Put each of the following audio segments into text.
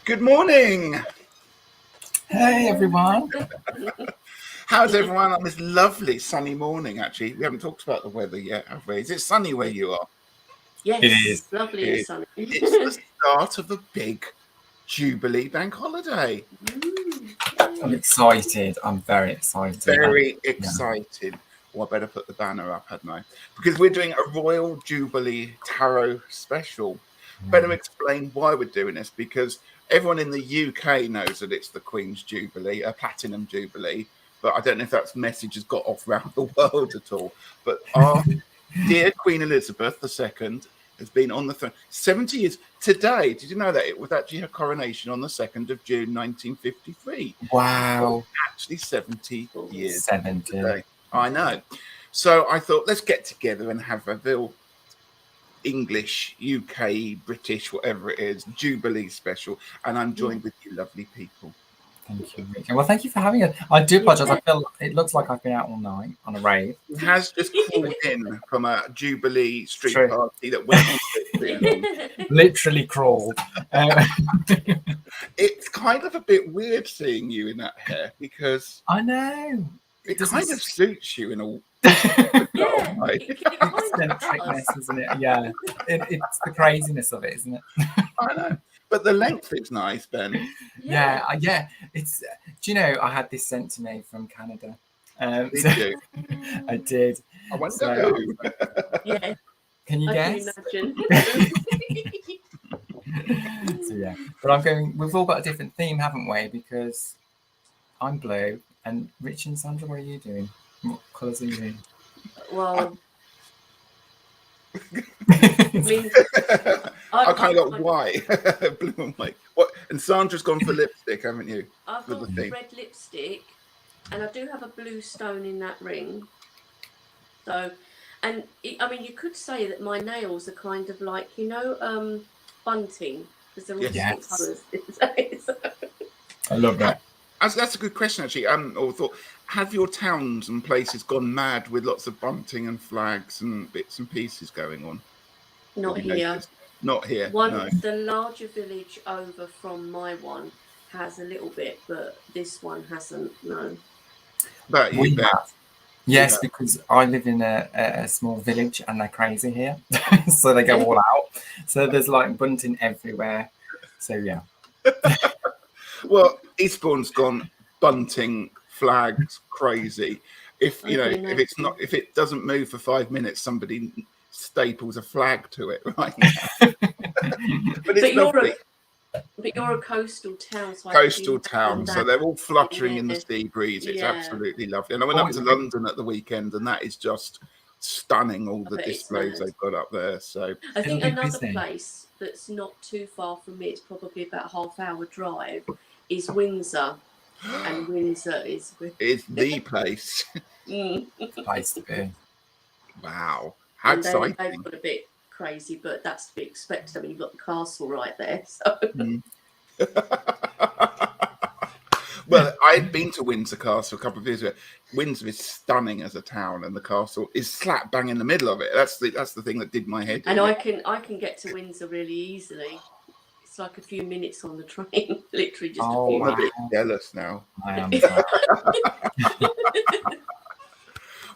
Good morning. Hey everyone. How's everyone on this lovely sunny morning? Actually, we haven't talked about the weather yet, have we? Is it sunny where you are? Yes, It is. lovely and sunny. It's the start of the big Jubilee bank holiday. I'm excited. I'm very excited. Very excited. Well, I better put the banner up, hadn't I? Because we're doing a Royal Jubilee Tarot special. Better explain why we're doing this, because everyone in the UK knows that it's the Queen's Jubilee, a Platinum Jubilee. But I don't know if that message has got off around the world at all. But our dear Queen Elizabeth II has been on the throne 70 years. Today, did you know that it was actually her coronation on the 2nd of June, 1953? Wow. Actually 70 years 70. today. I know. So I thought, let's get together and have a real English, UK, British, whatever it is, Jubilee special. And I'm joined with you lovely people. Thank you, Rachel. Well, thank you for having us. I do apologize. I feel it looks like I've been out all night on a rave. He has just called in from a Jubilee street True. party that went on for too long. Literally crawled. It's kind of a bit weird seeing you in that hair, because I know. it kind of suits you in all Yeah, right. Eccentricness, isn't it? Yeah. It's the craziness of it, isn't it? I know. But the length is nice, Ben. Yeah. It's. Do you know I had this sent to me from Canada? Did you? I did. I wonder So- who. yeah. Can you I guess? can imagine. So yeah, but I'm going. We've all got a different theme, haven't we? Because I'm blue, and Rich and Sandra, what are you doing? What colours are you in? Well, I mean, I kind of got white, blue and white. What? And Sandra's gone for lipstick, haven't you? I've with got the theme. red lipstick, and I do have a blue stone in that ring. So, and I mean, you could say that my nails are kind of like, bunting, because they're all Yes. different colours. I love that. That's a good question, actually. Or thought, have your towns and places gone mad with lots of bunting and flags and bits and pieces going on? Not Have you here. noticed? Not here. One, No. the larger village over from my one has a little bit, but this one hasn't. No. But you We bet. have. Yes, Yeah. because I live in a small village and they're crazy here. So they go all out. So there's like bunting everywhere. So yeah. Well, Eastbourne's gone bunting, flags, crazy. If I can if it doesn't move for 5 minutes, somebody staples a flag to it, right? But it's lovely. But you're a coastal town, so Coastal town, so they're all fluttering in the Yeah. sea breeze. It's Yeah. absolutely lovely. And I went up to London at the weekend, and that is just stunning, all the bet it's displays mad. they've got up there. So I think It'll be another busy. place that's not too far from me, it's probably about a half-hour drive, is Windsor. And Windsor is it's the place. Place to be. Wow, how and exciting. they've got a bit crazy, but that's to be expected. I mean, you've got the castle right there. So Well, I'd been to Windsor Castle a couple of years ago. Windsor is stunning as a town, and the castle is slap bang in the middle of it. That's the thing that did my head in. and I can get to Windsor really easily. It's like a few minutes on the train, literally just Oh, a few I'm a wow. bit minutes. jealous now. I am.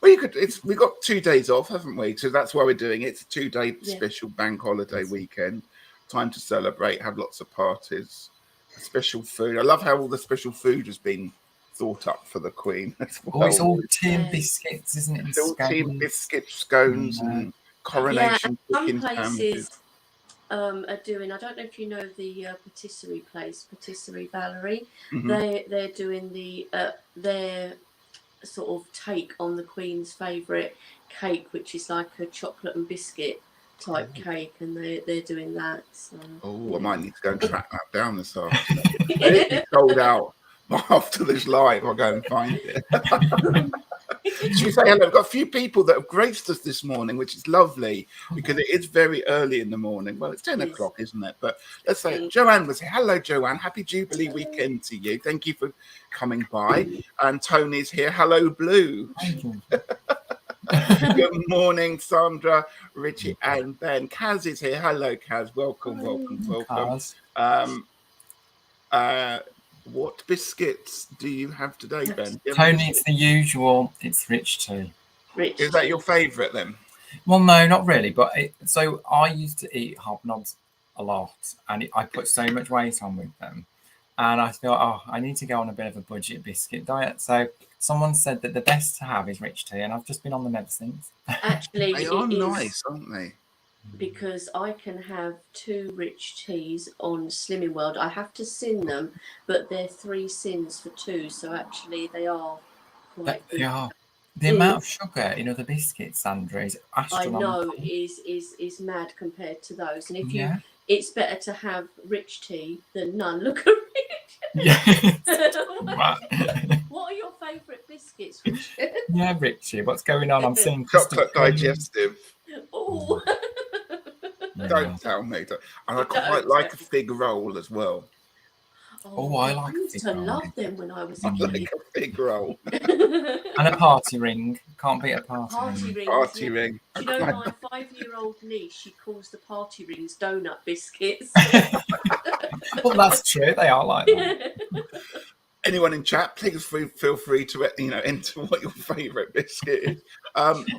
Well, we've got 2 days off, haven't we? So that's why we're doing it. It's a 2-day Yeah. special bank holiday weekend. Time to celebrate, have lots of parties, special food. I love how all the special food has been thought up for the Queen as well. Oh, it's all tin Yeah. biscuits, isn't it? And It's all tea, scones. biscuits, scones, and coronation Some chicken places sandwiches. are doing. I don't know if you know the patisserie place, Patisserie Valerie. Mhm. They're doing their sort of take on the Queen's favourite cake, which is like a chocolate and biscuit type cake, and they're doing that. So. Oh, I might need to go and track that down this afternoon. If it's sold out after this live, I'll go and find it. Should we say hello? We've got a few people that have graced us this morning, which is lovely because it is very early in the morning. Well, it's 10 Yes. o'clock, isn't it? But let's say Joanne was here. Hello, Joanne. Happy Jubilee weekend to you. Thank you for coming by. And Tony's here. Hello, Blue. Thank you. Good morning, Sandra, Richie, and Ben. Kaz is here. Hello, Kaz. Welcome. Cars. What biscuits do you have today, Ben? Do you have a Tony, biscuit? it's the usual. It's rich tea. Rich Is that tea. your favourite then? Well, no, not really. But so I used to eat hobnobs a lot, and I put so much weight on with them. And I thought, oh, I need to go on a bit of a budget biscuit diet. So someone said that the best to have is rich tea, and I've just been on them ever since. Actually, They are it is nice, aren't they? because I can have 2 rich teas on Slimming World. I have to sin them, but they're 3 sins for 2, so actually they are quite good. Yeah. The amount of sugar in other biscuits, Sandra, is I astronomical. know is mad compared to those, and if Yeah. it's better to have rich tea than none. Look at Rich. Yes. What are your favourite biscuits, Richard? Yeah, Richie, what's going on? I'm seeing custard Chocolate cream. digestive. Oh, Yeah. Don't tell me. And I quite Don't like a tell. fig roll as well. Oh, I like I used fig to roll. love them when I was I a like a fig roll. kid. And a party ring. Can't beat a party Party ring. rings. Party Yeah. ring. Do you know my 5-year-old niece? She calls the party rings donut biscuits. Well, that's true. They are like that. Anyone in chat, please feel free to enter what your favourite biscuit is.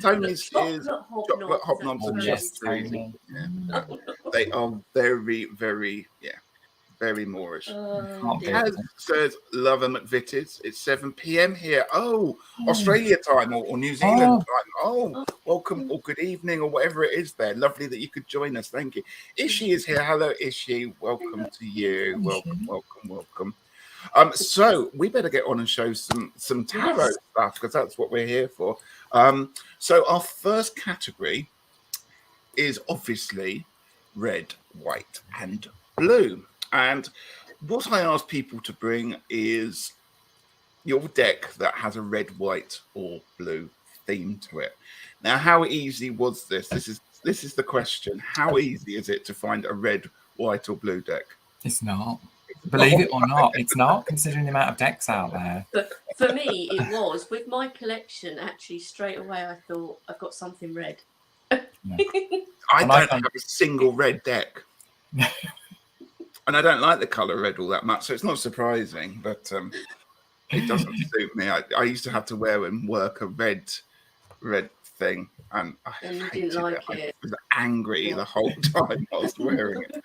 Tony's is chocolate hobnobs Oh, and yes, cheese. Tony. Yeah. They are very, very, very Moorish. Oh, Can't dear. As says Lover McVitie's, it's 7 p.m. here. Oh, Australia time or New Zealand time. Oh, welcome or good evening or whatever it is there. Lovely that you could join us. Thank you. Ishi is here. Hello, Ishi. Welcome to you. Welcome. So we better get on and show some tarot stuff because that's what we're here for. So our first category is obviously red, white, and blue. And what I ask people to bring is your deck that has a red, white, or blue theme to it. Now, how easy was this? This is the question. How easy is it to find a red, white, or blue deck? It's not. Believe it or not, it's not, considering the amount of decks out there. But for me, it was. With my collection, actually, straight away, I thought, I've got something red. I don't have a single red deck. And I don't like the colour red all that much, so it's not surprising, but it doesn't suit me. I used to have to wear and work a red thing, and I hated didn't like it. it. I was angry the whole time I was wearing it.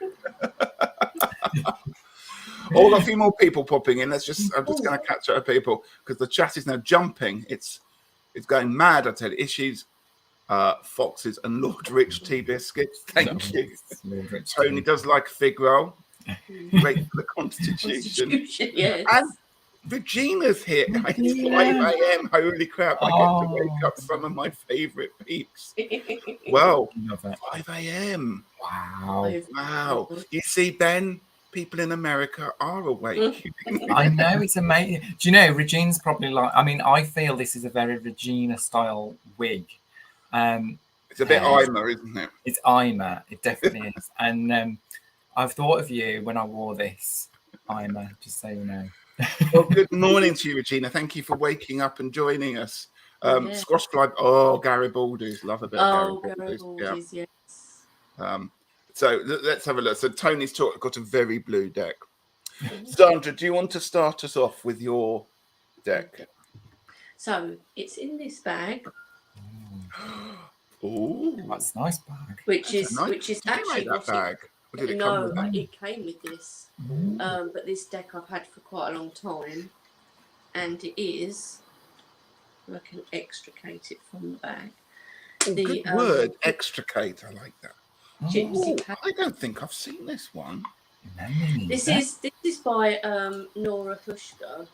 Oh, we've got a few more people popping in. I'm just going to catch up with people because the chat is now jumping. It's going mad. I tell you, issues, foxes, and Lord Rich tea biscuits. Thank you. Tony does like fig roll. Great for the constitution. Yes. And Regina's here. It's 5 a.m. Holy crap! I get to wake up some of my favourite peeps. Well, 5 a.m. Wow. You see, Ben. People in America are awake. I know, it's amazing. Do you know, Regina's probably like, I mean, I feel this is a very Regina style wig. It's a bit Ima, isn't it? It's Ima, it definitely is. And I've thought of you when I wore this, Ima, just so you know. Well, good morning to you, Regina. Thank you for waking up and joining us. Squash fly. Oh, Garibaldi's. Love a bit of Garibaldi's. Yes. So let's have a look. So Tony's got a very blue deck. Sandra, do you want to start us off with your deck? So it's in this bag. Oh, that's a nice bag. Which is actually that bag. It came with this. But this deck I've had for quite a long time, and it is. I can extricate it from the bag. Oh, good word, extricate. I like that. I don't think I've seen this one. This is by Nora Hushka.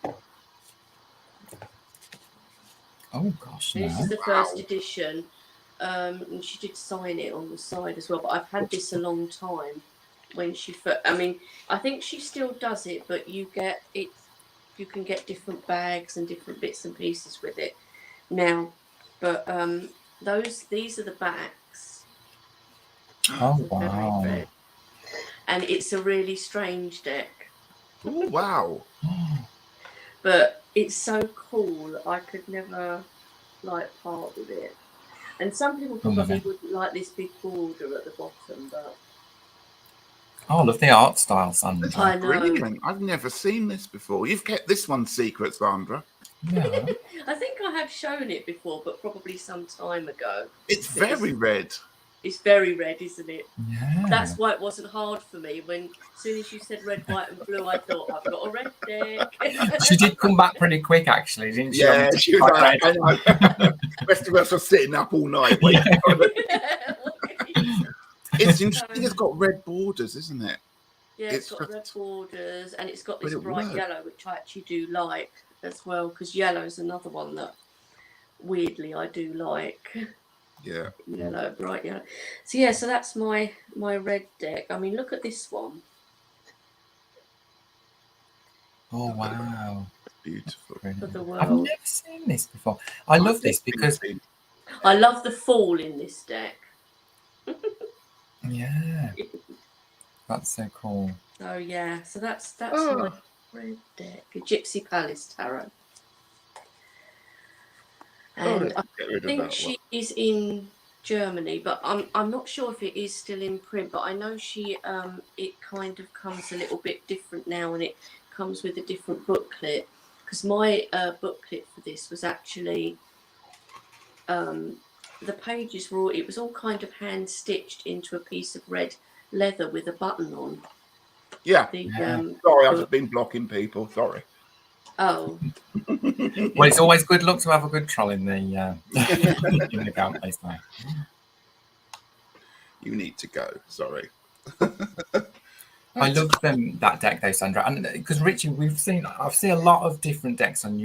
Oh gosh, no. This is the first edition, and she did sign it on the side as well. But I've had this a long time. When she, I mean, I think she still does it, but you can get different bags and different bits and pieces with it now. But these are the backs. Oh wow! And it's a really strange deck. Oh wow! But it's so cool. I could never part with it. And some people probably wouldn't like this big border at the bottom, but Oh, I love the art style, Sandra. I know. Brilliant. I've never seen this before. You've kept this one secret, Sandra. Yeah. I think I have shown it before, but probably some time ago. It's very red. It's very red, isn't it? Yeah. That's why it wasn't hard for me. When as soon as you said red, white, and blue, I thought I've got a red deck. She did come back pretty quick, actually, didn't she? Yeah, she was like, I know. Rest of us were sitting up all night waiting for it. It's interesting. It's got red borders, isn't it? Yeah, it's got red borders, and it's got this But it bright worked. yellow, which I actually do like as well, because yellow is another one that weirdly I do like. Yeah. Yellow, bright yellow. So yeah, so that's my red deck. I mean, look at this one. Oh, wow. Beautiful. For the I've world. never seen this before. I love this because, I love the fall in this deck. yeah, that's so cool. So yeah, so that's my red deck, a Gypsy Palace Tarot. And I think she is in Germany, but I'm not sure if it is still in print. But I know she it kind of comes a little bit different now, and it comes with a different booklet. Because my booklet for this was actually the pages were it was all kind of hand stitched into a piece of red leather with a button on. Yeah. Sorry, I've been blocking people. Sorry. Oh. Well, it's always good luck to have a good troll in the in the account place now. You need to go. Sorry. I love that deck though, Sandra, and because Richie, I've seen a lot of different decks on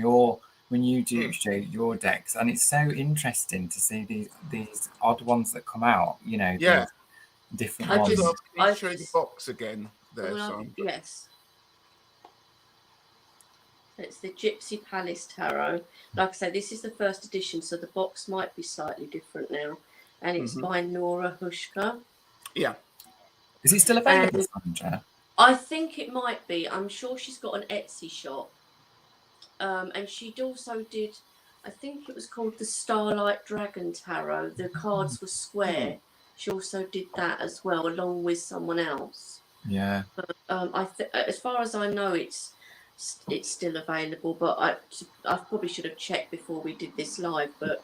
when you do show your decks, and it's so interesting to see these odd ones that come out. You know, Yeah. different Can ones. you show the box again there, Sandra? Yes. It's the Gypsy Palace Tarot. Like I say, this is the first edition, so the box might be slightly different now. And it's by Nora Hushka. Yeah. Is it still available, Sandra? I think it might be. I'm sure she's got an Etsy shop. And she also did, I think it was called the Starlight Dragon Tarot. The cards were square. She also did that as well, along with someone else. Yeah. But as far as I know, it's still available, but I probably should have checked before we did this live. But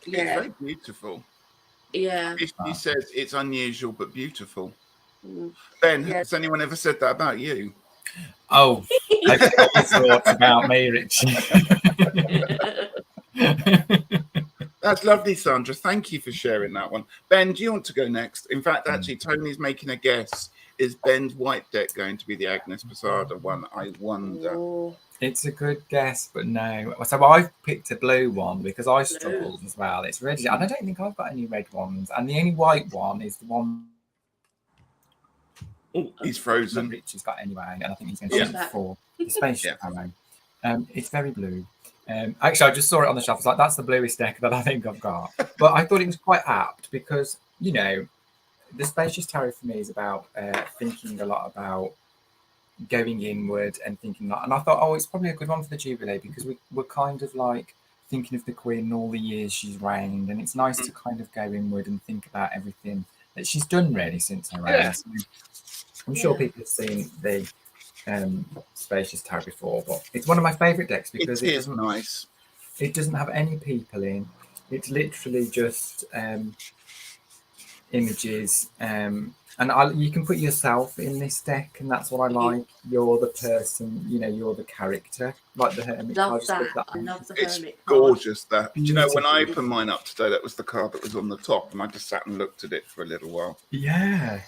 It's very beautiful. Yeah. He says it's unusual but beautiful. Ben, has anyone ever said that about you? Oh, I thought about me, Richie. That's lovely, Sandra. Thank you for sharing that one. Ben, do you want to go next? In fact, actually, Tony's making a guess. Is Ben's white deck going to be the Agnes Posada one? I wonder. Oh. It's a good guess, but no. So I've picked a blue one because I struggled as well. It's red, and I don't think I've got any red ones. And the only white one is the one. Oh, he's frozen. Richie's got anyway, and I think he's going to shoot for the spaceship arrow. It's very blue. Actually, I just saw it on the shelf. I was like, that's the bluest deck that I think I've got. But I thought it was quite apt because, you know, the Spacious Tarot for me is about thinking a lot about going inward and thinking that. And I thought, it's probably a good one for the Jubilee because we're kind of like thinking of the Queen and all the years she's reigned. And it's nice to kind of go inward and think about everything that she's done really since her reign. So I'm sure people have seen the Spacious Tarot before, but it's one of my favourite decks because it isn't nice. It doesn't have any people in. It's literally just images, and you can put yourself in this deck, and that's what I like. You're the person, you know, you're the character, like the Hermit card. I love the it's Hermit gorgeous. That do you know when I opened mine up today, that was the card that was on the top, and I just sat and looked at it for a little while. Yeah.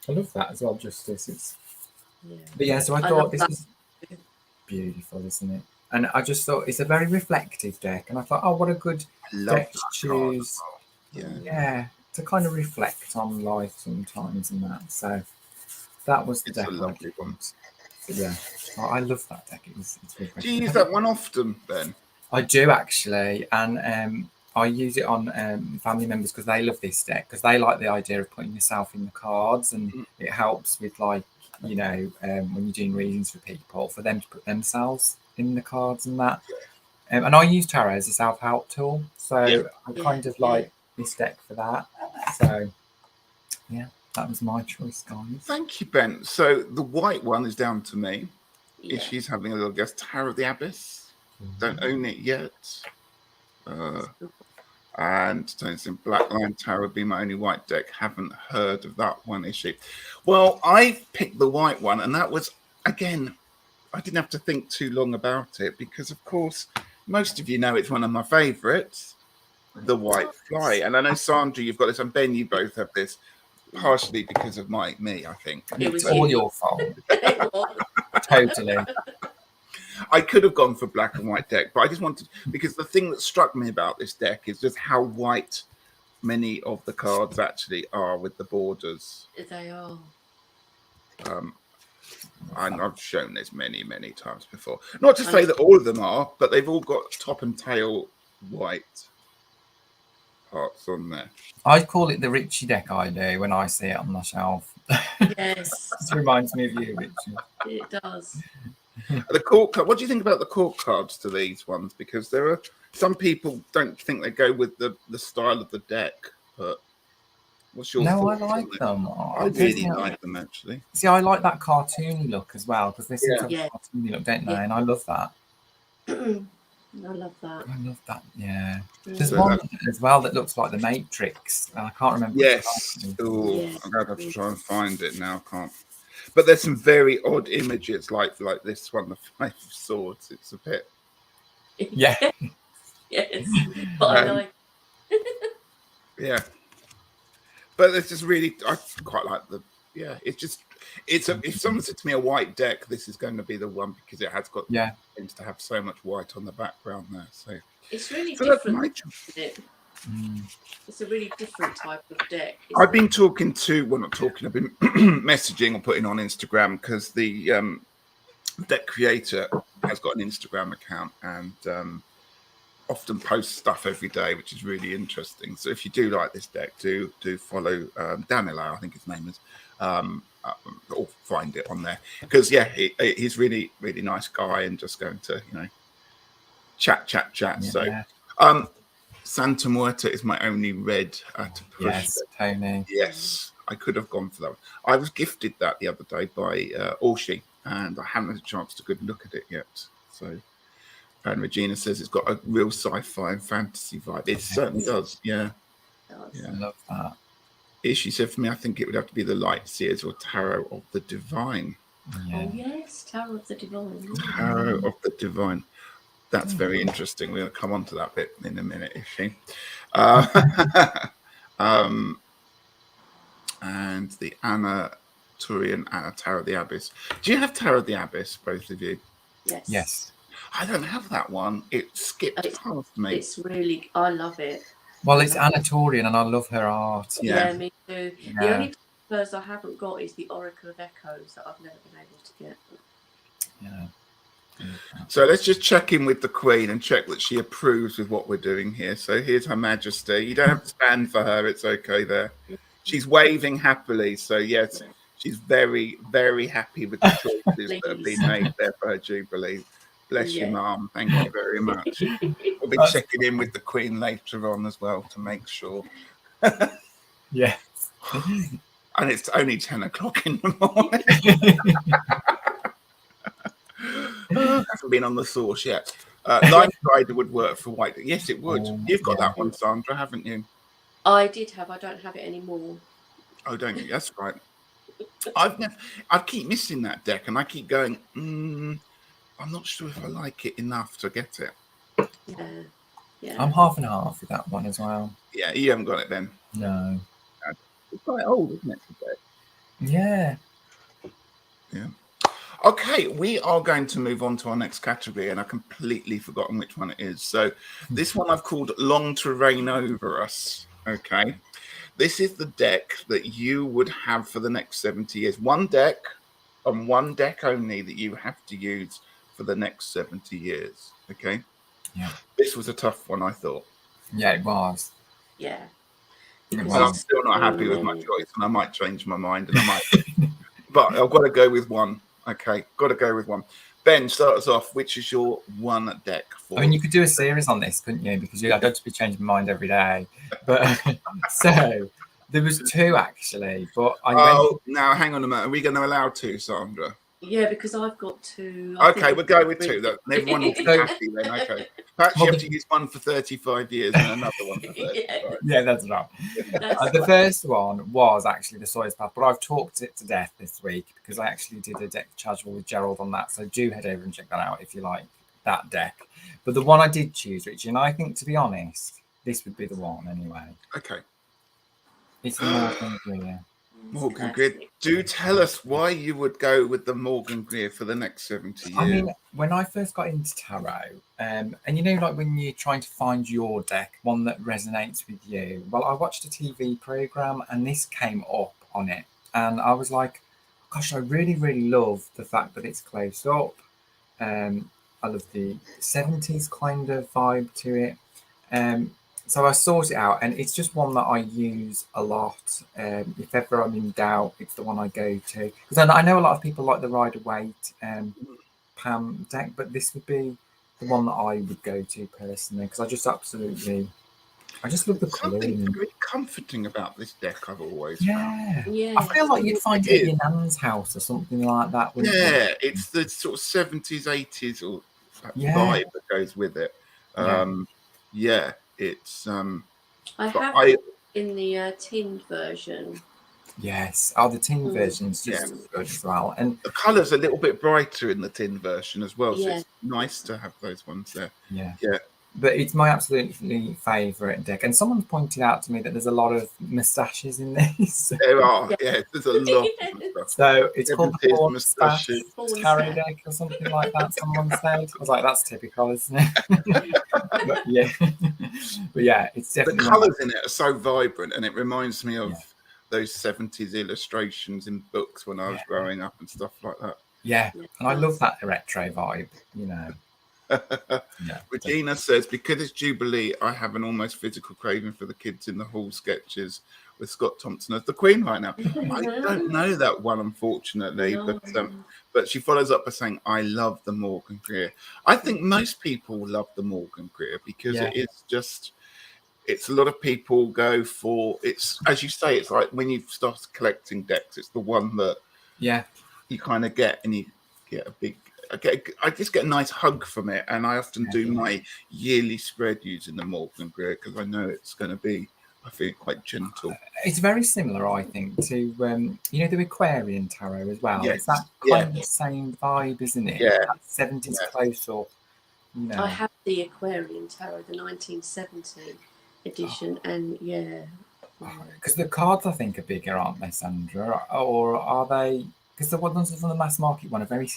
I love that as well. Justice. But yeah, so I thought this is beautiful, isn't it? And I just thought it's a very reflective deck, and I thought, what a good deck to choose. Yeah, to kind of reflect on life sometimes and that. So that was the deck. A lovely one. But yeah, I love that deck. It's do you use that one often, Ben? I do actually, and I use it on family members because they love this deck because they like the idea of putting yourself in the cards, and it helps with, like, you know, when you're doing readings for people, for them to put themselves in the cards and that. And I use tarot as a self-help tool, so I kind of like this deck for that. So Yeah, that was my choice, guys. Thank you, Ben. So the white one is down to me. Yeah. She's having a little guess. Tower of the Abyss. Don't own it yet. And Tony's in Black Lion Tower would be my only white deck. Haven't heard of that one, is she? Well, I picked the white one, and that was, again, I didn't have to think too long about it because, of course, most of you know it's one of my favourites, the White Fly. And I know, Sandra, you've got this, and Ben, you both have this, partially because of me, I think. It was all your fault. It was. Totally. I could have gone for black and white deck, but I just wanted, because the thing that struck me about this deck is just how white many of the cards actually are with the borders. They are. And I've shown this many, many times before. Not to say that all of them are, but they've all got top and tail white parts on there. I call it the Richie deck I do when I see it on the shelf. Yes, This reminds me of you, Richie. it does. The court card. What do you think about the court cards to these ones? Because there are some people don't think they go with the style of the deck. But what's your No, I thoughts like on it? them. I really like them actually. See, I like that cartoony look as well because they seem to have Yeah. a cartoony look, don't they? Yeah. And I love that. I love that. I love that. Yeah. There's So one as well that looks like the Matrix. And I can't remember. Yes. Which Oh, Yes. I'm gonna have to try and find it now. I can't. But there's some very odd images, like this one, the Five of Swords. It's a bit. Yeah. Yes, but I like. Yeah. But it's just really, I quite like the. Yeah, it's just, if someone said to me a white deck, this is going to be the one because it has got Yeah. seems to have so much white on the background there. So It's really So that's different, my choice. isn't it? Mm. It's a really different type of deck. I've been talking to, well, not talking, I've been messaging or putting on Instagram because the deck creator has got an Instagram account and often posts stuff every day, which is really interesting. So if you do like this deck, do follow Daniel, I think his name is, or find it on there because he's really, really nice guy and just going to, chat. Yeah. So Santa Muerta is my only red to push. Yes, Tony. Yes, I could have gone for that one. I was gifted that the other day by Orshi, and I haven't had a chance to good look at it yet. So, and Regina says it's got a real sci-fi and fantasy vibe. It certainly does. Yeah. I love that. She said for me, I think it would have to be the Light Seers or Tarot of the Divine. Yeah. Oh yes, Tower of the Divine. Tarot of the Divine. That's very interesting. We're going to come on to that bit in a minute, is she? And the Anna Turian Tower of the Abyss. Do you have Tower of the Abyss, both of you? Yes. Yes. I don't have that one. It skipped past me. It's really, I love it. Well, it's Anatorian, and I love her art. Yeah. Me too. Yeah. The only hers I haven't got is the Oracle of Echoes that I've never been able to get. Yeah. So let's just check in with the Queen and check that she approves with what we're doing here. So here's Her Majesty. You don't have to stand for her. It's okay there. She's waving happily. So yes, she's very, very happy with the choices that have been made there for her Jubilee. Bless you, Mum. Thank you very much. We'll be checking in with the Queen later on as well to make sure. Yeah. And it's only 10 o'clock in the morning. Hasn't been on the source yet. Line Rider would work for white. Yes, it would. You've got that one, Sandra, haven't you? I did have. I don't have it anymore. Oh, don't you? That's right. I keep missing that deck, and I keep going. I'm not sure if I like it enough to get it. Yeah. I'm half and half with that one as well. Yeah, you haven't got it then. No. It's quite old, isn't it? Yeah. Yeah. Okay, we are going to move on to our next category, and I've completely forgotten which one it is. So this one I've called Long to Reign Over Us. Okay. This is the deck that you would have for the next 70 years. One deck and one deck only that you have to use for the next 70 years. Okay. Yeah. This was a tough one, I thought. Yeah, it was. Yeah. And I'm still not happy with my choice, and I might change my mind, and I might. But I've got to go with one. Okay, got to go with one. Ben, start us off. Which is your one deck for? I mean, you could do a series on this, couldn't you? Because I don't just be changing my mind every day. But so There was two actually, but I Oh, went. now hang on a minute. Are we going to allow two, Sandra? Yeah, because I've got two. Okay, we'll go with two. That everyone will be So- happy then. Okay. Perhaps you have to use one for 35 years and another one for 35. Yeah, that's right. That's The right. first one was actually the Sawyer's Path, but I've talked it to death this week because I actually did a deck casual with Gerald on that. So do head over and check that out if you like that deck. But the one I did choose, Richie, and I think, to be honest, this would be the one anyway. Okay. It's the Morgan Greer. Morgan Greer. Do tell us why you would go with the Morgan Greer for the next 70 years. I mean, when I first got into tarot, and you know, like when you're trying to find your deck, one that resonates with you. Well, I watched a TV program and this came up on it, and I was like, gosh, I really, really love the fact that it's close up. I love the 70s kind of vibe to it. So I sort it out, and it's just one that I use a lot. If ever I'm in doubt, it's the one I go to. Because I know a lot of people like the Rider Waite Pam deck, but this would be the one that I would go to personally, because I just love the Something colouring. very comforting about this deck, I've always Yeah. found. Yeah. I feel like you'd find it in your nan's house or something like that. wouldn't you? Yeah, it's the sort of 70s, 80s or Yeah. vibe that goes with it. Yeah. It's I but have I it in the tinned version. Yes. Oh, the tin version's just as good as well. And the colour's a little bit brighter in the tin version as well, so Yeah. it's nice to have those ones there. yeah. Yeah. But it's my absolutely favourite deck. And someone's pointed out to me that there's a lot of moustaches in this. There are, Yeah. there's a lot of stuff. So it's called the 70s Porn Stash moustaches. Porn Tarot Stash. deck or something like that, someone said. I was like, that's typical, isn't it? But yeah. But yeah, it's The definitely colours in it are so vibrant, and it reminds me of Yeah. those 70s illustrations in books when I was Yeah. growing up and stuff like that. Yeah. Yeah. And I love that retro vibe, you know. Yeah. Regina says, because it's Jubilee, I have an almost physical craving for the Kids in the Hall sketches with Scott Thompson as the Queen right now. I don't know that one, unfortunately, No. but she follows up by saying, I love the Morgan Greer. I think most people love the Morgan Greer because Yeah. it is just, it's a lot of people go for, it's, as you say, it's like when you start collecting decks, it's the one that Yeah. you kind of get, and you get a big, I just get a nice hug from it, and I often do my yearly spread using the Morgan Greer because I know it's going to be, I think, quite gentle. It's very similar, I think, to you know, the Aquarian tarot as well. Yes. It's that kind of same vibe, isn't it? Yeah. That 70s close up. You know. I have the Aquarian Tarot, the 1970 edition, and yeah. Because the cards, I think, are bigger, aren't they, Sandra? Or are they? Because the ones from the mass market one are very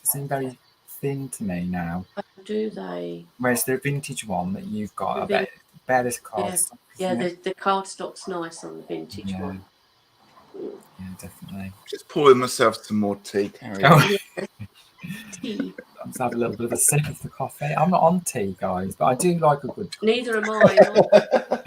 seem very thin to me now. Do they? Whereas the vintage one that you've got, I The bet better cards. Yeah, the card stock's nice on the vintage one. Yeah, definitely. Just pouring myself some more tea, Carrie. Oh, Tea. I'm just having a little bit of a sip of the coffee. I'm not on tea, guys, but I do like a good coffee. Neither am I.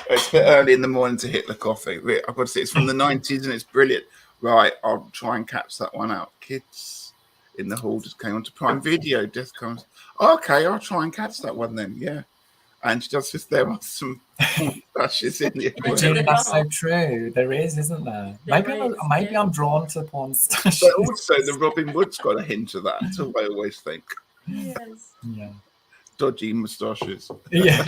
It's a bit early in the morning to hit the coffee. I've got to say, it's from the 90s and it's brilliant. Right, I'll try and catch that one out. Kids in the Hall just came onto Prime Video. Just comes, okay, I'll try and catch that one then. Yeah. And she does just, there are some moustaches in the Regina, that's so true. There is, isn't there? Maybe I'm drawn to porn stash. But also, the Robin Hood's got a hint of that, so I always think. Yes. Yeah. Dodgy moustaches. Yeah.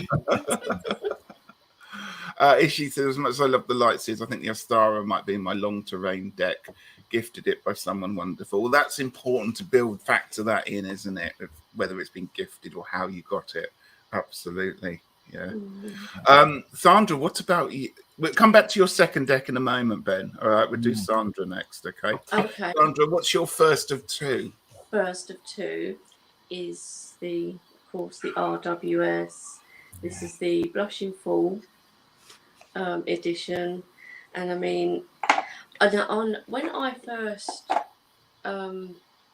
Ishi says, as much as I love the light series, I think the Astara might be in my long terrain deck. Gifted it by someone wonderful. Well, that's important to factor that in, isn't it? Whether it's been gifted or how you got it. Absolutely. Yeah. Sandra, what about you? We'll come back to your second deck in a moment, Ben. All right, we'll do Sandra next, okay? Okay. Sandra, what's your first of two? First of two is of course, the RWS. This is the Blushing Fool edition, and I mean, when I first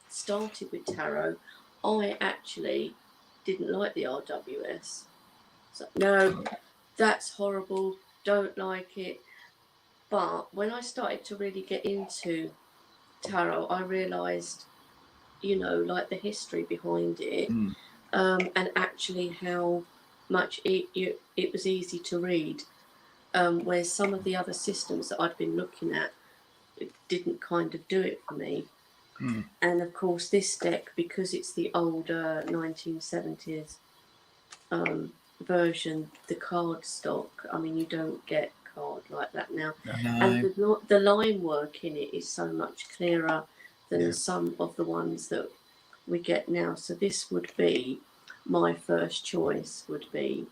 started with tarot, I actually didn't like the RWS. So, no, that's horrible. Don't like it. But when I started to really get into tarot, I realised, like the history behind it, and actually how much it was easy to read. whereas some of the other systems that I'd been looking at, it didn't kind of do it for me. And of course, this deck, because it's the older 1970s version, the card stock, I mean, you don't get card like that now. No. And the line work in it is so much clearer than some of the ones that we get now. So this would be my first choice, would be,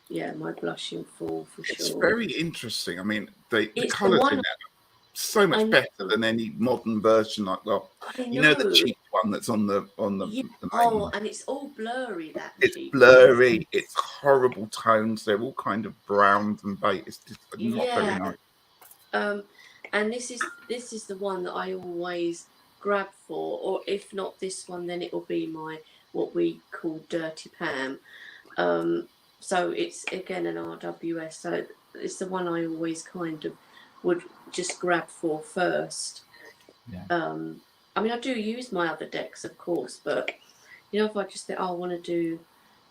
my Blushing Fool for It's sure. very interesting. I mean, the It's colours the in one- it so much better than any modern version. Like, well, you know the cheap one that's on the main. Oh, and it's all blurry. That It's cheap blurry. It's horrible tones. They're all kind of browns and beige. It's just not very nice. And this is the one that I always grab for, or if not this one, then it will be my what we call Dirty Pam. So it's again an RWS. So it's the one I always kind of would just grab for first. Yeah. I mean, I do use my other decks, of course, but you know, if I just think, I want to do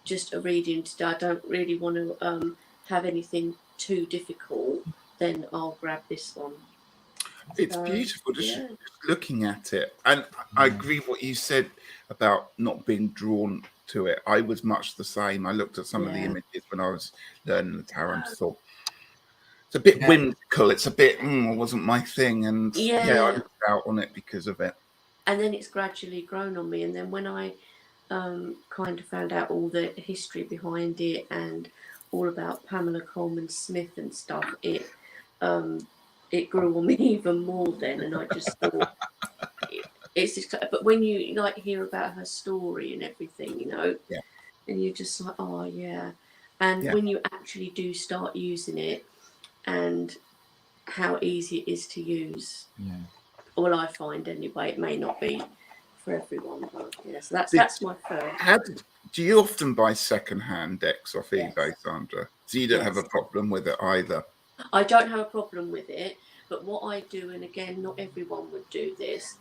just a reading today, I don't really want to have anything too difficult, then I'll grab this one. It's beautiful just looking at it. And I agree what you said about not being drawn to it. I was much the same. I looked at some of the images when I was learning the tarot and just thought, it's a bit whimsical. It's a bit, it wasn't my thing. And I missed out on it because of it. And then it's gradually grown on me. And then when I kind of found out all the history behind it and all about Pamela Coleman Smith and stuff, it grew on me even more then. And I just thought, but when you like hear about her story and everything, you know, and you're just like, oh yeah. And when you actually do start using it, and how easy it is to use. Well, I find anyway. It may not be for everyone, but so that's my first. Do you often buy second-hand decks off eBay, Sandra? So you don't have a problem with it either? I don't have a problem with it, but what I do, and again, not everyone would do this,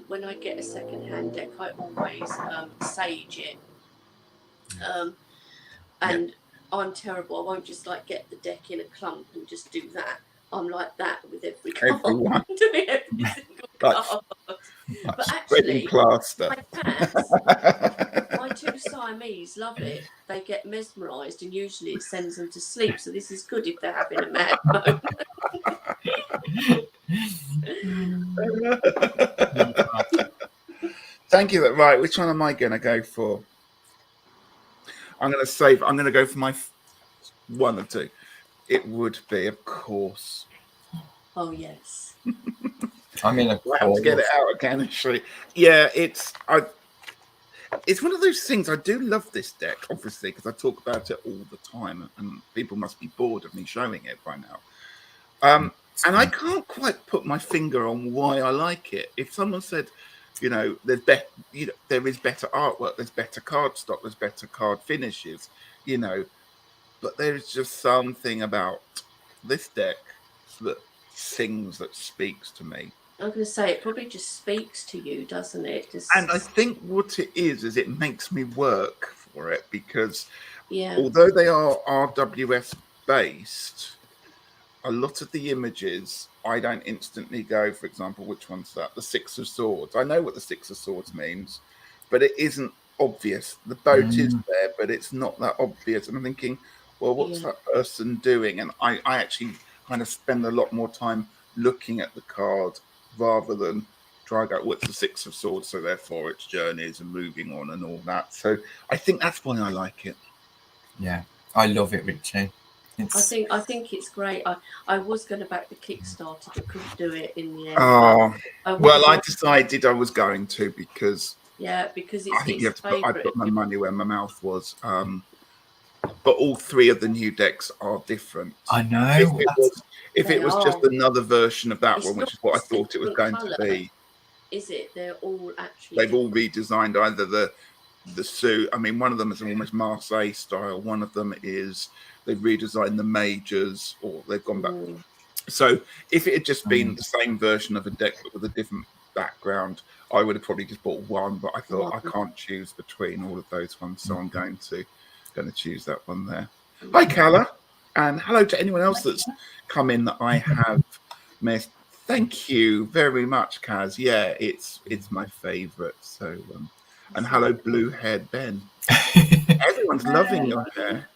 when I get a second-hand deck, I always sage it. And I'm terrible. I won't just like get the deck in a clump and just do that. I'm like that with every card. Everyone. Doing every single card. But actually, plaster. my cats, my two Siamese love it. They get mesmerised, and usually it sends them to sleep. So this is good if they're having a mad moment. Thank you. Right, which one am I going to go for? I'm going to go for my one or two. It would be, of course. Oh yes. I mean, I have to get it out again. Actually, it's one of those things. I do love this deck, obviously, because I talk about it all the time, and people must be bored of me showing it by now. And I can't quite put my finger on why I like it. If someone said, you know, there is better artwork, there's better card stock, there's better card finishes, you know, but there's just something about this deck that sings, that speaks to me. I'm going to say it probably just speaks to you, doesn't it? And I think what it is it makes me work for it, because Yeah. although they are RWS based, a lot of the images, I don't instantly go, for example, which one's that? The Six of Swords. I know what the Six of Swords means, but it isn't obvious. The boat is there, but it's not that obvious. And I'm thinking, well, what's that person doing? And I actually kind of spend a lot more time looking at the card rather than trying to go, what's the Six of Swords? So therefore it's journeys and moving on and all that. So I think that's why I like it. Yeah, I love it, Richie. I think it's great. I was going to back the Kickstarter, but couldn't do it in the end. Oh, I decided I was going to because because I think I put my money where my mouth was. But all three of the new decks are different. I know. If it was just another version of that one, which is what I thought it was going to be. Is it? They're all actually. They've all redesigned either the suit. I mean, one of them is almost Marseille style. One of them is they've redesigned the majors, or they've gone back. So if it had just been the same version of a deck but with a different background, I would have probably just bought one. But I thought I can't choose between all of those ones, so I'm going to choose that one there. Hi, Calla. And hello to anyone else that's come in that I have missed. Thank you very much, Kaz. Yeah, it's my favourite. So, and hello, blue-haired Ben. Everyone's loving your hair.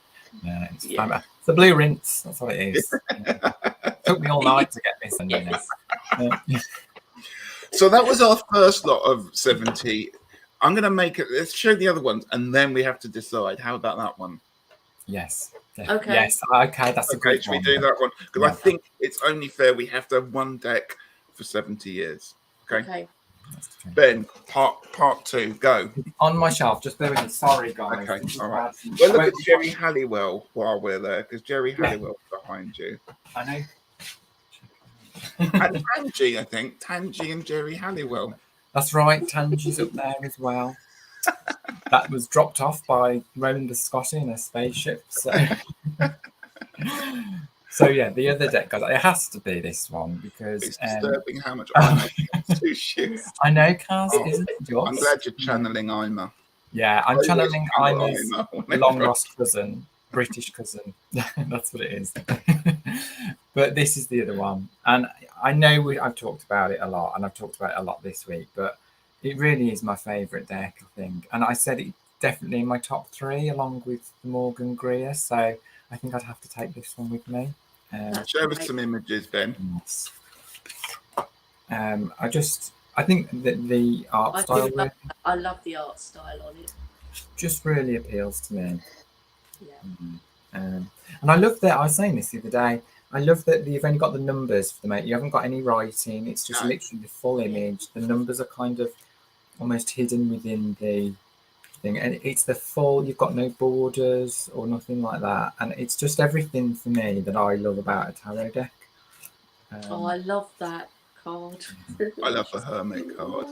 Yeah, it's fun. It's a blue rinse. That's what it is. Took me all night to get this done. Yes. So that was our first lot of 70. I'm going to make it. Let's show the other ones, and then we have to decide. How about that one? Yes. Okay. Yes. Okay. That's a great one. Should we do that one? Because I think it's only fair we have to have one deck for 70 years. Okay. Ben, part 2, go. On my shelf. Just bear with me. Sorry, guys. Okay. All right. Well, look at Jerry Halliwell while we're there, because Jerry Halliwell's behind you. I know. And Tangy, I think. Tangy and Jerry Halliwell. That's right. Tangy's up there as well. That was dropped off by Roland the Scotty in a spaceship. So yeah, the other deck, guys, it has to be this one because it's disturbing how much Ima gets to shoot. I know, Kaz, isn't it yours? I'm glad you're channeling Ima. Yeah, I'm channeling Ima's long lost cousin, British cousin. That's what it is. But this is the other one, and I know I've talked about it a lot, and I've talked about it a lot this week, but it really is my favourite deck, I think. And I said it definitely in my top 3, along with the Morgan Greer. So I think I'd have to take this one with me. Show us some images, Ben. I think that the art style. I love the art style on it. Just really appeals to me. Yeah. And I love that. I was saying this the other day. I love that you've only got the numbers for the mate. You haven't got any writing. It's just literally the full image. The numbers are kind of almost hidden within the thing, and it's the full. You've got no borders or nothing like that, and it's just everything for me that I love about a tarot deck. I love that card. I love the Hermit card.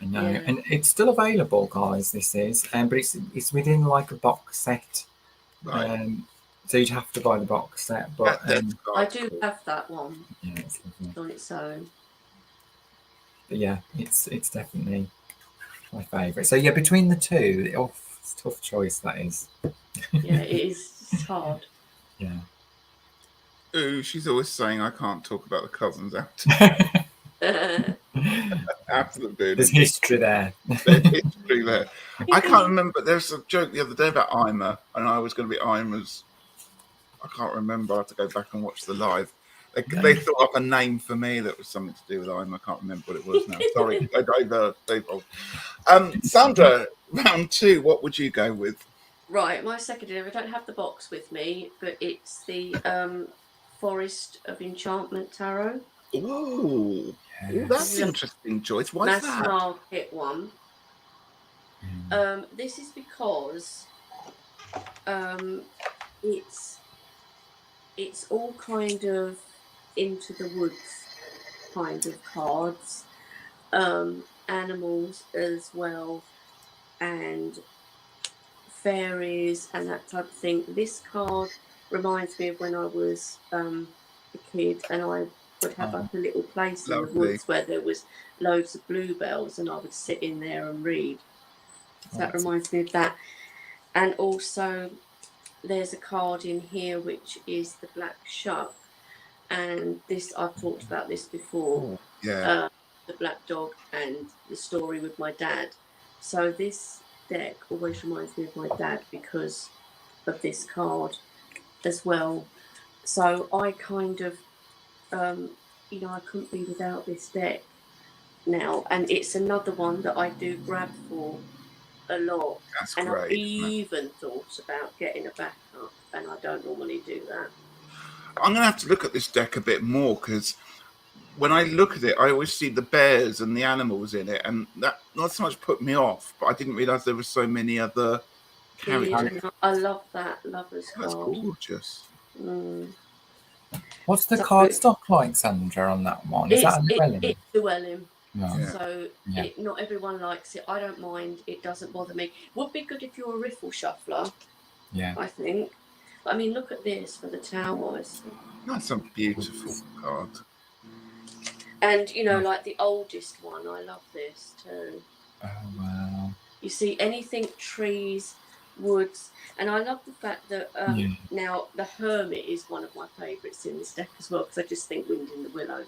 I know, and it's still available, guys. This is, but it's within like a box set. Right. So you'd have to buy the box set, but I do have that one. Yeah, it's on its own. But yeah, it's definitely my favourite. So yeah, between the two, it's a tough choice that is. Yeah, it is. It's hard. Yeah. Ooh, she's always saying I can't talk about the cousins out. Absolutely. There's history there. There's history there. I can't remember. There's a joke the other day about Ima, and I was going to be Ima's. I can't remember. I have to go back and watch the live. They thought up a name for me that was something to do with Ima. I can't remember what it was now. Sorry, Sandra, round 2. What would you go with? Right, my second. I don't have the box with me, but it's the Forest of Enchantment Tarot. Ooh, that's an interesting choice. Why's that? Mass market one. This is because it's all kind of into the woods kind of cards, animals as well, and fairies and that type of thing. This card reminds me of when I was a kid, and I would have like a little place in the woods where there was loads of bluebells, and I would sit in there and read. So that reminds me of that. And also there's a card in here which is the Black Shuck, and this, I've talked about this before. The black dog and the story with my dad. So this deck always reminds me of my dad because of this card as well. So I kind of I couldn't be without this deck now, and it's another one that I do grab for a lot. That's and great. I've even thought about getting a backup, and I don't normally do that. I'm going to have to look at this deck a bit more, because when I look at it, I always see the bears and the animals in it, and that not so much put me off, but I didn't realise there were so many other characters. I love that Lover's card. That's gorgeous. What's the card stock like, Sandra, on that one? Is that a Llewellyn? It's Llewellyn. No. So not everyone likes it. I don't mind. It doesn't bother me. Would be good if you're a riffle shuffler. Yeah. I think. But I mean, look at this for the Towers. That's a beautiful card. And like the oldest one, I love this too. Oh wow. You see anything trees woods, and I love the fact that Yeah. now the Hermit is one of my favourites in this deck as well, because I just think Wind in the Willows.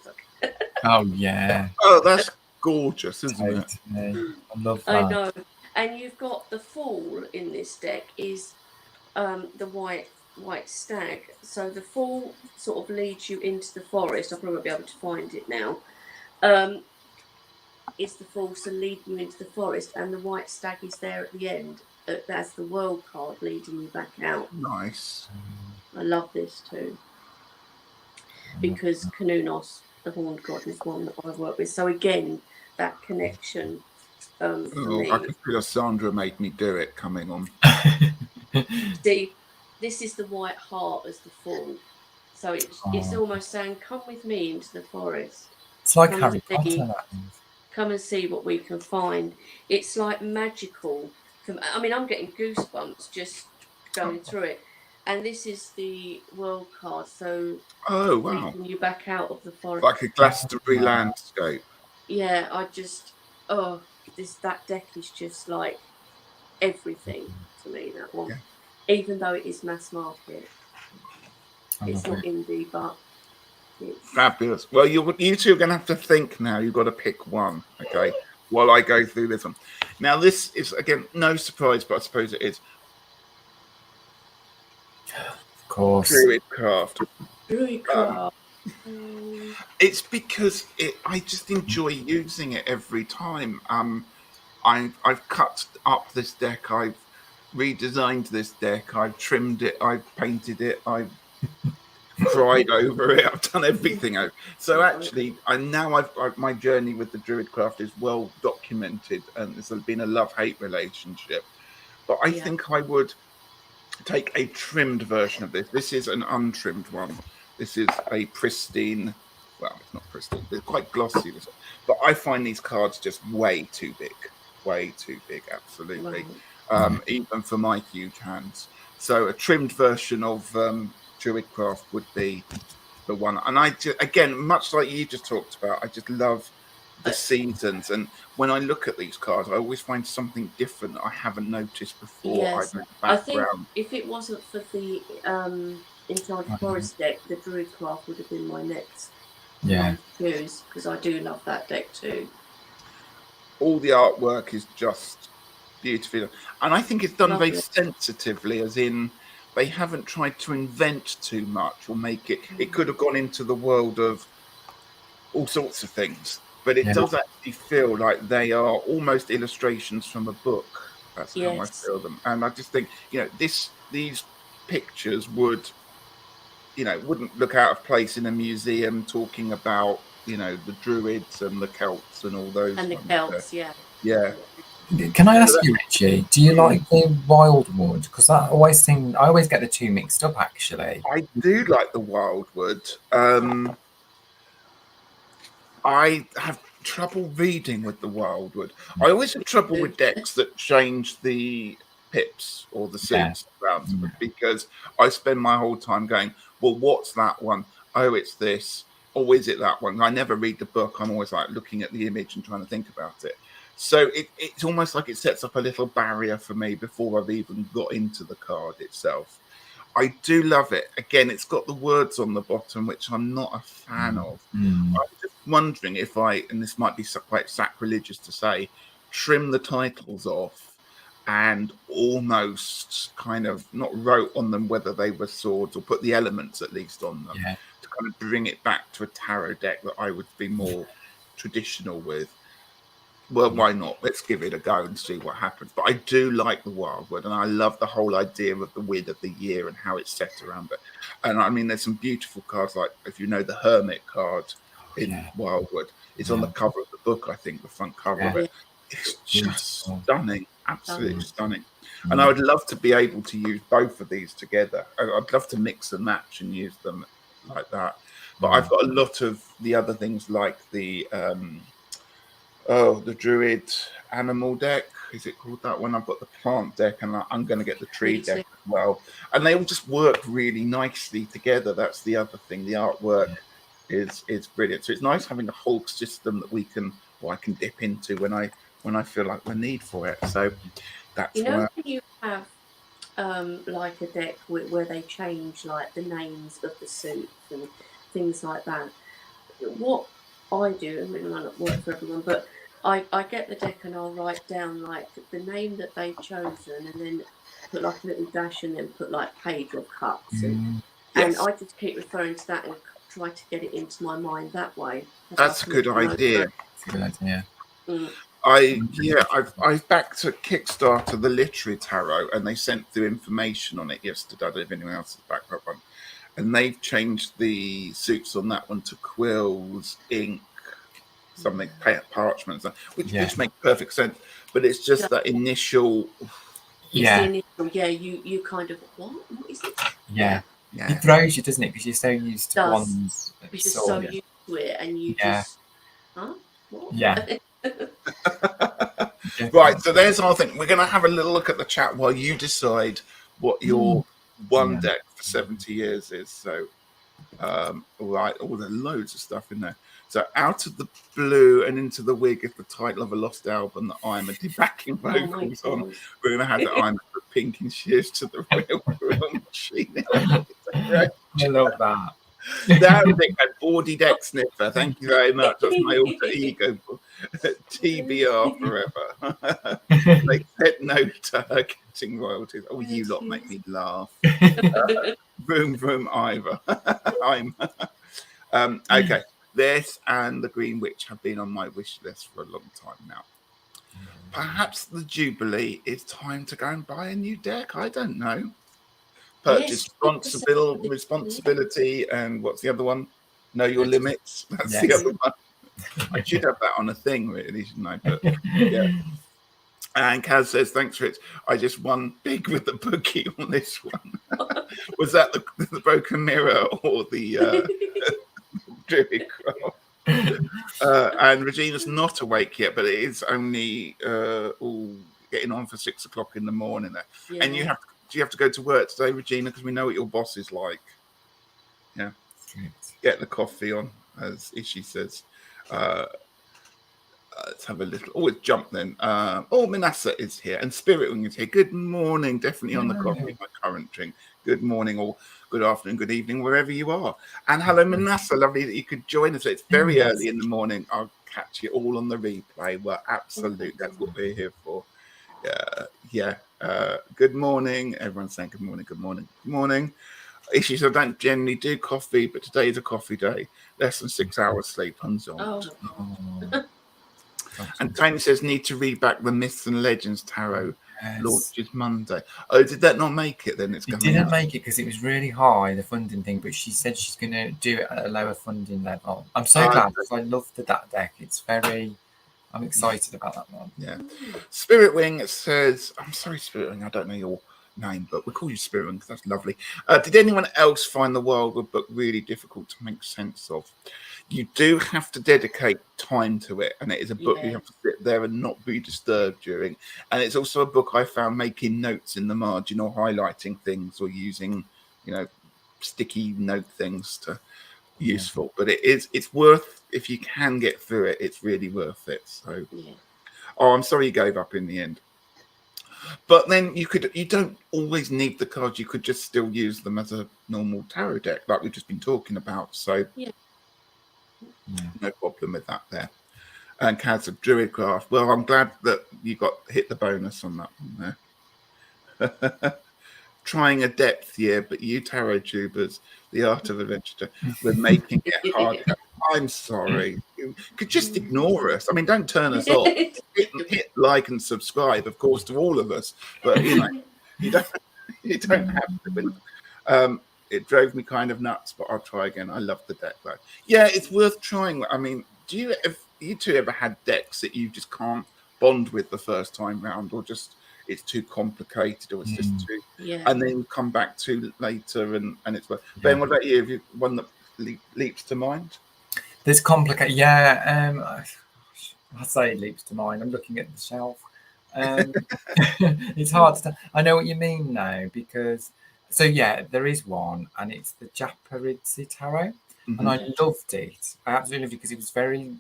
Oh yeah. Oh, that's gorgeous, isn't it? Totally. I love I that. know. And you've got the Fool in this deck is the white stag. So the Fool sort of leads you into the forest. I'll probably be able to find it now. Is the Fool to lead you into the forest, and the white stag is there at the end. That's the World card leading you back out. Nice. I love this too, because Kanunos, the Horned God, is one that I work with. So again, that connection for me. I can feel Sandra made me do it coming on. See, this is the white heart as the Fool. So it's almost saying, come with me into the forest. It's like Come Harry and see- Potter. That is. Come and see what we can find. It's like magical. I mean, I'm getting goosebumps just going through it. And this is the World card, so Oh wow! leading you back out of the forest. Like a Glastonbury landscape. Yeah, that deck is just like everything to me. That one, even though it is mass market, it's not indie, but it's Fabulous. Well, you two are going to have to think now. You've got to pick one, okay? While I go through this one. Now, this is again no surprise, but I suppose it is. Of course. Druidcraft. Druidcraft. It's because I just enjoy using it every time. I've cut up this deck. I've redesigned this deck. I've trimmed it. I've painted it. I've cried over it. I've done everything. So actually, my journey with the Druidcraft is well documented, and there's been a love-hate relationship. But I think I would take a trimmed version of this. This is an untrimmed one. This is a pristine. Well, it's not pristine. They're quite glossy. But I find these cards just way too big. Way too big, absolutely. Even for my huge hands. So a trimmed version of Druidcraft would be the one. And again, much like you just talked about, I just love the seasons. And when I look at these cards, I always find something different that I haven't noticed before. Yes, I think if it wasn't for the Enchanted Forest deck, the Druidcraft would have been my next one to choose, because I do love that deck too. All the artwork is just beautiful, and I think it's done very sensitively, as in they haven't tried to invent too much or make it. It could have gone into the world of all sorts of things, but it does actually feel like they are almost illustrations from a book. That's how I feel them, and I just think these pictures wouldn't look out of place in a museum talking about the Druids and the Celts and all those. And the Celts, yeah. Can I ask you, Richie? Do you like the Wildwood? Because I always get the two mixed up. Actually, I do like the Wildwood. I have trouble reading with the Wildwood. I always have trouble with decks that change the pips or the suits around them, because I spend my whole time going, well, what's that one? Oh, it's this. Or is it that one? I never read the book. I'm always like looking at the image and trying to think about it. So it's almost like it sets up a little barrier for me before I've even got into the card itself. I do love it. Again, it's got the words on the bottom, which I'm not a fan of. I'm just wondering if and this might be quite sacrilegious to say, trim the titles off and almost kind of not wrote on them whether they were swords, or put the elements at least on them to kind of bring it back to a tarot deck that I would be more traditional with. Well, why not? Let's give it a go and see what happens. But I do like the Wildwood, and I love the whole idea of the Wid of the Year and how it's set around it. And I mean, there's some beautiful cards, like if you know the Hermit card in Wildwood, it's on the cover of the book, I think, the front cover of it. It's just stunning, absolutely stunning. And I would love to be able to use both of these together. I'd love to mix and match and use them like that. But I've got a lot of the other things, like the Druid animal deck. Is it called that one? I've got the plant deck, and I'm going to get the tree deck as well. And they all just work really nicely together. That's the other thing. The artwork is brilliant. So it's nice having a whole system that I can dip into when I feel like the need for it. So that's when you have like a deck where they change like the names of the suits and things like that. What I do, I mean, it might not work for everyone, but I get the deck and I'll write down like the name that they've chosen and then put like a little dash and then put like page or cups and Yes, I just keep referring to that and try to get it into my mind that way. that's a good idea. It's a good idea. Mm. I've backed to Kickstarter the literary tarot, and they sent through information on it yesterday. I don't know if anyone else has backed that one, and they've changed the suits on that one to quills, ink, something parchment, which makes perfect sense. But it's just that initial. The initial, you kind of what is it? Yeah. It throws you, doesn't it? Because you're so used to ones. Because you're so used to it, and you just, huh? What? Yeah. Right, so there's our thing. We're going to have a little look at the chat while you decide what your one deck for 70 years is. So, all right, there's loads of stuff in there. So, Out of the Blue and Into the Wig is the title of a lost album that I'm a backing vocals on. We're going to have the I'm put pink and shears to the real machine. I love that. That Dick had Bawdy Deck Sniffer. Thank you very much. That's my alter ego. TBR forever. They said no to her getting royalties. Oh, you lot make me laugh. Vroom, vroom, Ivor. Okay. This and the Green Witch have been on my wish list for a long time now. Perhaps the Jubilee is time to go and buy a new deck. I don't know. Purchase responsibility, and what's the other one? Know your limits. That's the other one. I should have that on a thing, really, shouldn't I? But yeah. And Kaz says, thanks for it. I just won big with the bookie on this one. Was that the broken mirror or the Druid Craft? And Regina's not awake yet, but it is only getting on for 6 o'clock in the morning there. Yeah. And do you have to go to work today, Regina? Because we know what your boss is like. Yeah. Get the coffee on, as Ishi says. Let's have a little. Oh, it's jumped then. Manassa is here, and Spirit Wing is here. Good morning, definitely on the coffee, my current drink. Good morning, or good afternoon, good evening, wherever you are. And hello, Manassa. Lovely that you could join us. It's very early in the morning. I'll catch you all on the replay. Well, absolutely, that's what we're here for. Good morning. Everyone's saying good morning, good morning, good morning. Ishi said, I don't generally do coffee, but today is a coffee day. Less than 6 hours sleep unsolved. And Tony says, need to read back the Myths and Legends Tarot. Launches Monday. Oh, did that not make it then? It didn't make it because it was really high, the funding thing, but she said she's going to do it at a lower funding level. I'm so glad because I loved that deck. I'm excited about that one. Yeah. Spirit Wing says, I'm sorry, Spirit Wing, I don't know your name, but we'll call you Spirit Wing because that's lovely. Did anyone else find the Wildwood book really difficult to make sense of? You do have to dedicate time to it, and it is a book you have to sit there and not be disturbed during. And it's also a book I found making notes in the margin or highlighting things or using, sticky note things to useful. But it's worth, if you can get through it, it's really worth it. So, I'm sorry you gave up in the end. But then you don't always need the cards. You could just still use them as a normal tarot deck, like we've just been talking about. So. No problem with that there. And Kaz of Druid Craft. Well, I'm glad that you hit the bonus on that one there. Trying a depth year, but you tarot tubers, the art of adventure, we're making it hard. I'm sorry. You could just ignore us. I mean, don't turn us off. Hit like and subscribe, of course, to all of us. But you don't have to. It drove me kind of nuts, but I'll try again. I love the deck though. Yeah, it's worth trying. I mean, you two ever had decks that you just can't bond with the first time round, or just it's too complicated, or it's just too, and then come back to later and it's worth. Ben, what about you? Have you one that leaps to mind? There's complicated. Yeah, I say it leaps to mind. I'm looking at the shelf. It's hard to. I know what you mean now because. So there is one, and it's the Japaridzi Tarot, and I loved it. I absolutely loved it because it was very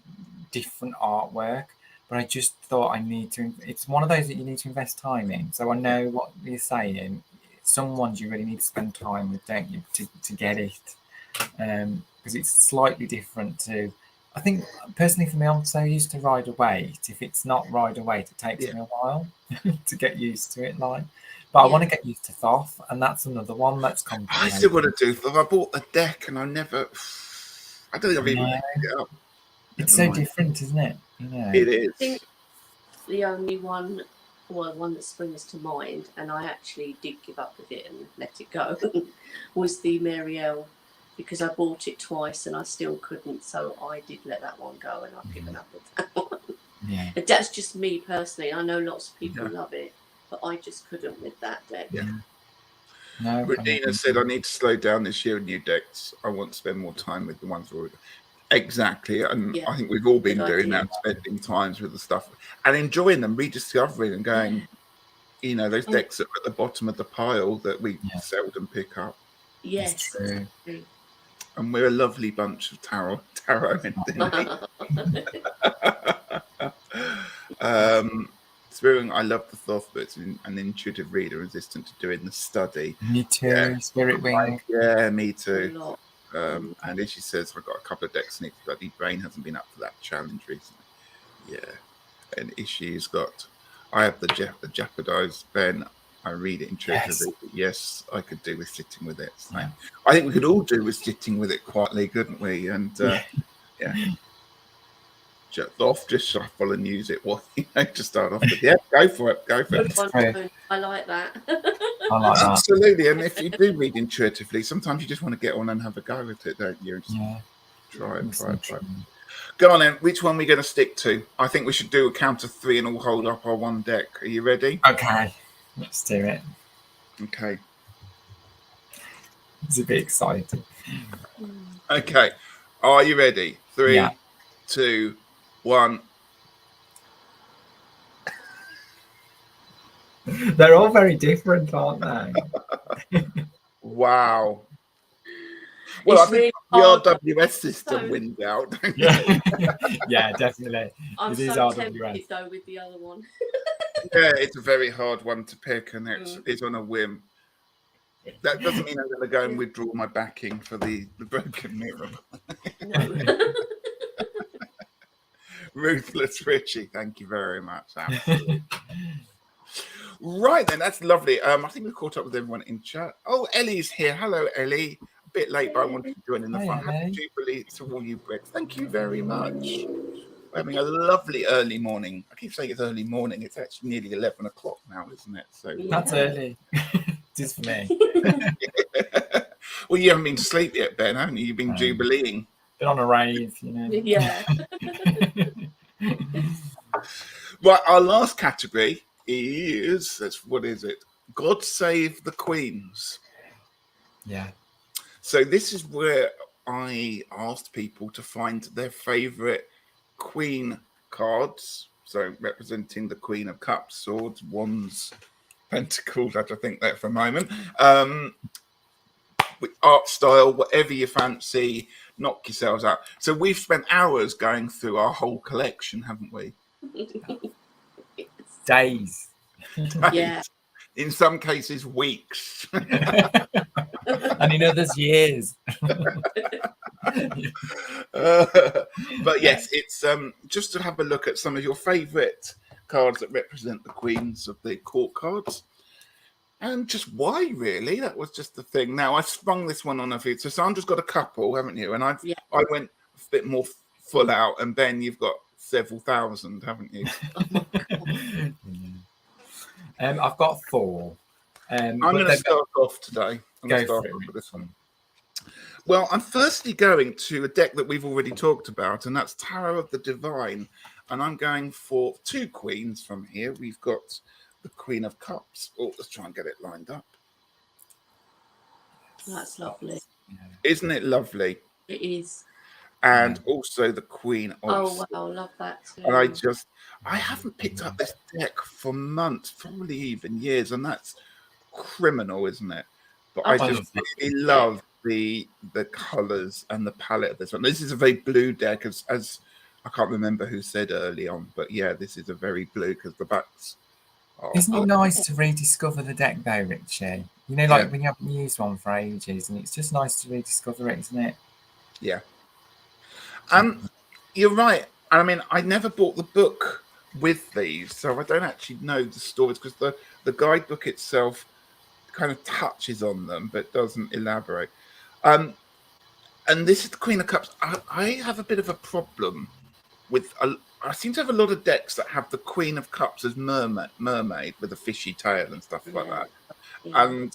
different artwork. But I just thought I need to. It's one of those that you need to invest time in. So I know what you're saying. some ones you really need to spend time with, don't you, to get it, because it's slightly different to. I think personally for me, I'm so used to rider weight. If it's not rider weight, it takes me a while to get used to it. But I want to get used to Thoth, and that's another one that's complicated. I still want to do Thoth. I bought the deck, and I don't think I've even picked it up. It's so different, isn't it? It is. I think the only one that springs to mind, and I actually did give up with it and let it go, was the Marielle, because I bought it twice and I still couldn't, so I did let that one go, and I've given up with that one. Yeah. That's just me personally. I know lots of people love it, but I just couldn't with that deck. Yeah. No, Regina said, I need to slow down this year with new decks. I want to spend more time with the ones already. Exactly. And I think we've all been doing that, spending times with the stuff and enjoying them, rediscovering and going, those decks that are at the bottom of the pile that we seldom pick up. Yes. Exactly. And we're a lovely bunch of tarot Spirit, I love the Thoth, but it's an intuitive reader resistant to doing the study. Me too, Spirit Wing. Yeah, me too. And as she says, I've got a couple of decks and bloody brain hasn't been up for that challenge recently. Yeah. And Ishi's I have the Jeopardized Ben. I read it intuitively. Yes, I could do with sitting with it. So I think we could all do with sitting with it quietly, couldn't we? And just shuffle and use it. To start off with. Yeah, go for it. I like that. Absolutely. And if you do read intuitively, sometimes you just want to get on and have a go at it, don't you? Just try it. Go on then. Which one are we going to stick to? I think we should do a count of 3 and all hold up our one deck. Are you ready? Okay. Let's do it. Okay. It's a bit exciting. Okay. Are you ready? 3, 2, 1. They're all very different, aren't they? Wow. Well, I think the RWS system wins out. Yeah, definitely. I'm so tempted though with the other one. Yeah, it's a very hard one to pick, and it's on a whim. That doesn't mean I'm going to go and withdraw my backing for the Broken Mirror. No. Ruthless Richie, thank you very much. Absolutely. Right then, that's lovely. I think we've caught up with everyone in chat. Oh, Ellie's here. Hello, Ellie. A bit late, but I wanted to join in the fun. Happy Jubilee to all you Brits. Thank you very much. We're having a lovely early morning. I keep saying it's early morning. It's actually nearly 11 o'clock now, isn't it? So that's early. Just for me. Well, you haven't been to sleep yet, Ben, haven't you? You've been jubileeing. Been on a rave, Yeah. Right, our last category is, what is it? God Save the Queens. Yeah. So this is where I asked people to find their favourite Queen cards. So representing the Queen of Cups, Swords, Wands, Pentacles. I have to think that for a moment. Art style, whatever you fancy, knock yourselves out. So we've spent hours going through our whole collection, haven't we? Days. Yeah. In some cases, weeks. And in others, years. But yes, it's just to have a look at some of your favourite cards that represent the queens of the court cards. And just why, really? That was just the thing. Now, I sprung this one on a few. So Sandra's got a couple, haven't you? And I went a bit more full out. And Ben, you've got several thousand, haven't you? I've got 4. I'm going to start off today. I'm going to start off with this one. Well, I'm firstly going to a deck that we've already talked about, and that's Tarot of the Divine. And I'm going for 2 queens from here. We've got the Queen of Cups. Oh, let's try and get it lined up. That's lovely. Isn't it lovely? It is. And also the Queen of... Oh, wow, love that too. And I haven't picked up this deck for months, probably even years, and that's criminal, isn't it? But I just really love the colours and the palette of this one. This is a very blue deck, as I can't remember who said early on, but yeah, this is a very blue because the back's Oh, Isn't it nice to rediscover the deck though, Richie? You know, like when you haven't used one for ages, and it's just nice to rediscover it, isn't it? yeah. You're right. I mean, I never bought the book with these, so I don't actually know the stories because the guidebook itself kind of touches on them but doesn't elaborate. And this is the Queen of Cups. I have a bit of a problem with. I seem to have a lot of decks that have the Queen of Cups as mermaid with a fishy tail and stuff like that. Yeah. And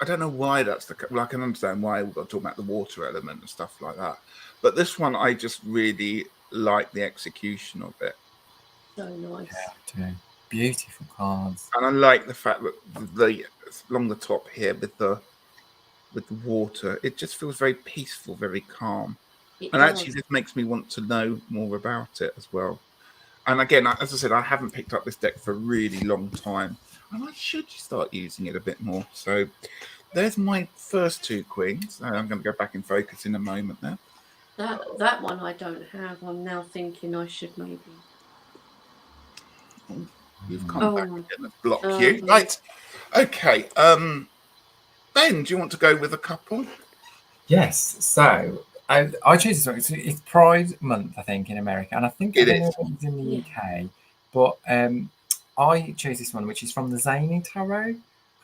I don't know why that's the. Well, I can understand why we've got to talk about the water element and stuff like that. But this one, I just really like the execution of it. So nice. Yeah, beautiful cards. And I like the fact that the along the top here with the water, it just feels very peaceful, very calm. And actually, this makes me want to know more about it as well. And again, as I said, I haven't picked up this deck for a really long time, and I should start using it a bit more. So there's my first two queens. I'm going to go back in focus in a moment now. That one I don't have. I'm now thinking I should maybe. Oh, you've come back again and block you. Right. Okay. Ben, do you want to go with a couple? Yes. So I chose this one. It's Pride Month, I think, in America, and I think I don't know if it's in the UK, but I chose this one, which is from the Zany Tarot,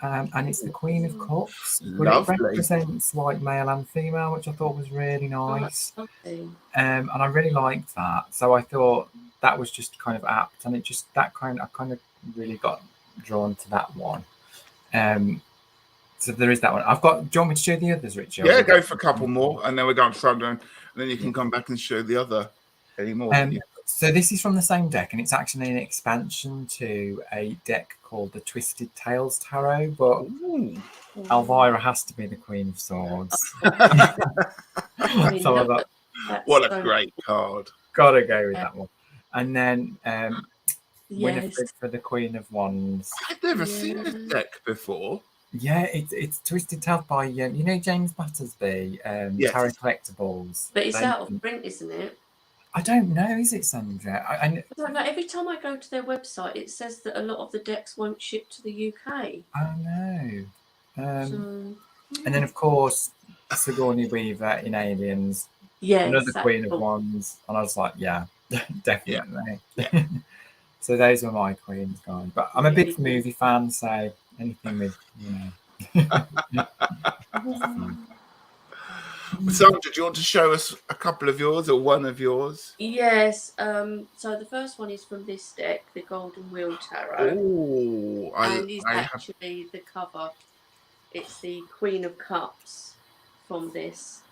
and it's the Queen of Cups. But it represents like male and female, which I thought was really nice. And I really liked that, so I thought that was just kind of apt, and it just I kind of really got drawn to that one. So there is that one. I've got. Do you want me to show the others, Richard? Yeah, go for a couple more, and then we're going to Thunder, and then you can come back and show the other anymore. So this is from the same deck, and it's actually an expansion to a deck called the Twisted Tales Tarot. But Elvira has to be the Queen of Swords. So I thought, what a great card! Gotta go with that one. And then Winifred for the Queen of Wands. I've never seen this deck before. Yeah, it's Twisted Tales by you know James Battersby, Tarot Collectibles. But it's out of print, isn't it? I don't know, is it, Sandra? I don't know. Every time I go to their website, it says that a lot of the decks won't ship to the UK. I know. And then, of course, Sigourney Weaver in Aliens. Another Queen of Wands. And I was like, yeah, definitely. Yeah. So those were my queens, guys. But I'm a big movie fan, so anything with, Sandra, do you want to show us a couple of yours or one of yours? Yes. So the first one is from this deck, the Golden Wheel Tarot. Oh, and is actually the cover. It's the Queen of Cups from this.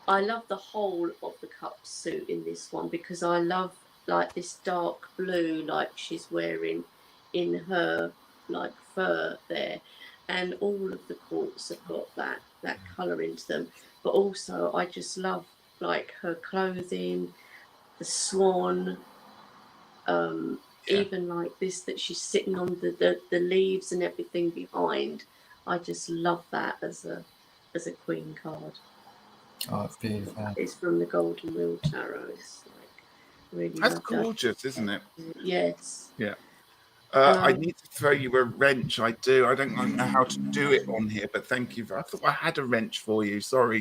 I love the whole of the cups suit in this one because I love like this dark blue like she's wearing in her like fur there, and all of the courts have got that colour into them. But also I just love like her clothing, the swan, even like this that she's sitting on the leaves and everything behind. I just love that as a queen card. Oh, it's beautiful. It's from the Golden Wheel Tarot. It's like really that's gorgeous, isn't it? Yes. Yeah. I need to throw you a wrench. I do. I don't know how to do it on here, but thank you. I thought I had a wrench for you. Sorry,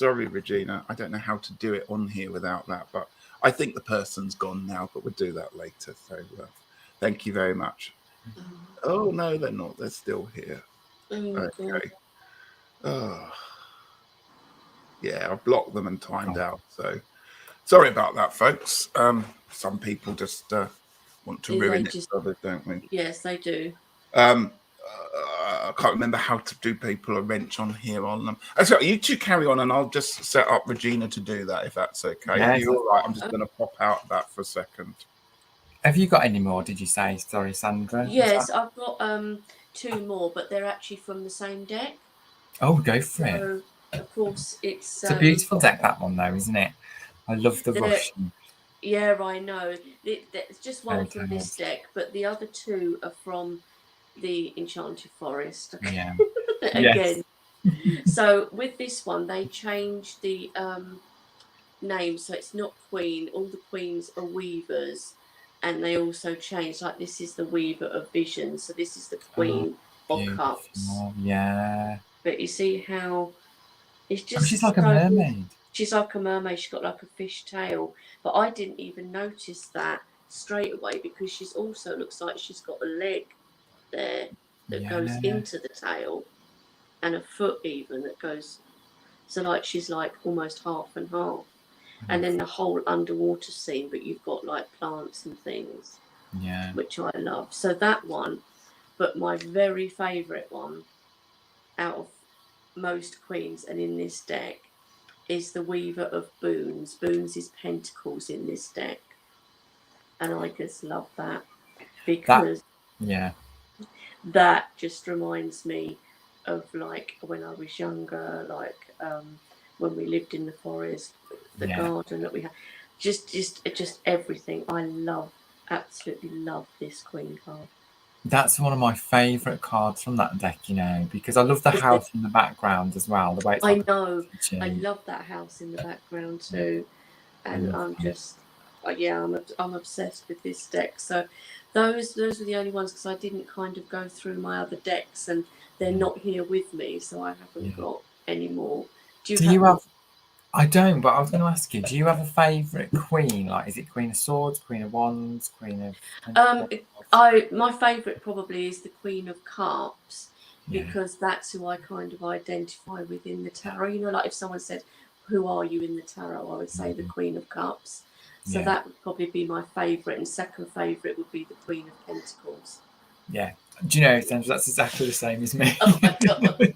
Regina. I don't know how to do it on here without that, but I think the person's gone now, but we'll do that later. So thank you very much. Oh, no, they're not. They're still here. Okay. Oh. Yeah, I've blocked them and timed out. So sorry about that, folks. Some people just want to ruin it for others, don't we? Yes, they do. I can't remember how to do people a wrench on here on them. So you two carry on, and I'll just set up Regina to do that if that's okay. Yes. You're all right. I'm just going to pop out of that for a second. Have you got any more? Did you say? Sorry, Sandra. Yes, I've got 2 more, but they're actually from the same deck. Oh, go for it. Of course, it's a beautiful deck, that one, though, isn't it? I love the Russian. Yeah, I know. There's just one from this deck, but the other 2 are from the Enchanted Forest. Yeah. Again. So with this one, they changed the name, so it's not Queen. All the queens are weavers, and they also change. Like this is the Weaver of Vision, so this is the Queen of Cups. Beautiful. Yeah. But you see how it's Oh, she's just like a so. mermaid. She's like a mermaid. She's got like a fish tail, but I didn't even notice that straight away because she's also looks like she's got a leg there that goes Yeah. into the tail, and a foot even that goes. So like she's like almost half and half. And then the whole underwater scene, but you've got like plants and things, Yeah. which I love. So that one, but my very favourite one out of most queens and in this deck is the Weaver of Boons. Boons is pentacles in this deck. And I just love that because Yeah. that just reminds me of like when I was younger, like when we lived in the forest, the garden that we had, just everything. I absolutely love this Queen card. That's one of my favourite cards from that deck, you know, because I love the house in the background as well. The way it's I know, I love that house in the background too, and I'm just, yeah, I'm obsessed with this deck. So those were the only ones because I didn't kind of go through my other decks, and they're not here with me, so I haven't got any more. Do you have? I don't, but I was going to ask you, do you have a favourite queen? Like, is it Queen of Swords, Queen of Wands, Queen of Pentacles? My favourite probably is the Queen of Cups because that's who I kind of identify with in the tarot. You know, like if someone said, "Who are you in the tarot?" I would say the Queen of Cups. So that would probably be my favourite, and second favourite would be the Queen of Pentacles. Yeah. Do you know, that's exactly the same as me. Oh my God.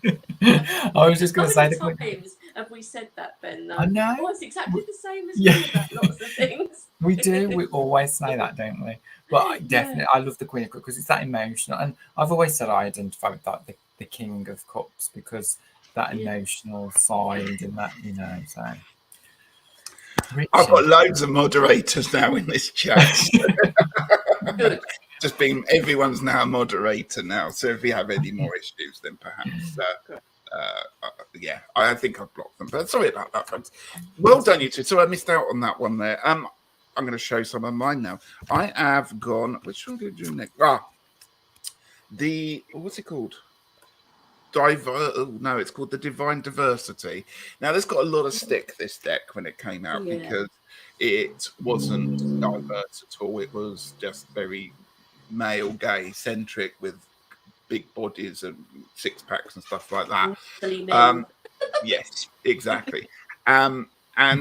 I was just going to say How many times have we said that, Ben? Though? I know. Oh, it's exactly the same as me about lots of things. We do. We always say that, don't we? But I definitely, I love the Queen of Cups because it's that emotional. And I've always said I identify with that, the King of Cups, because that emotional side and that, you know, so. Richard. I've got loads of moderators now in this chat. Good. Just being, everyone's now a moderator now. So if we have any more issues, then perhaps, yeah, I think I've blocked them. But sorry about that, friends. Well done, you two. So I missed out on that one there. I'm going to show some of mine now. I have gone. Which one did you do next? What's it called? No, it's called the Divine Diversity. Now, this got a lot of stick, this deck, when it came out because it wasn't diverse at all. It was just very male gay centric with big bodies and six packs and stuff like that. Yes, exactly. And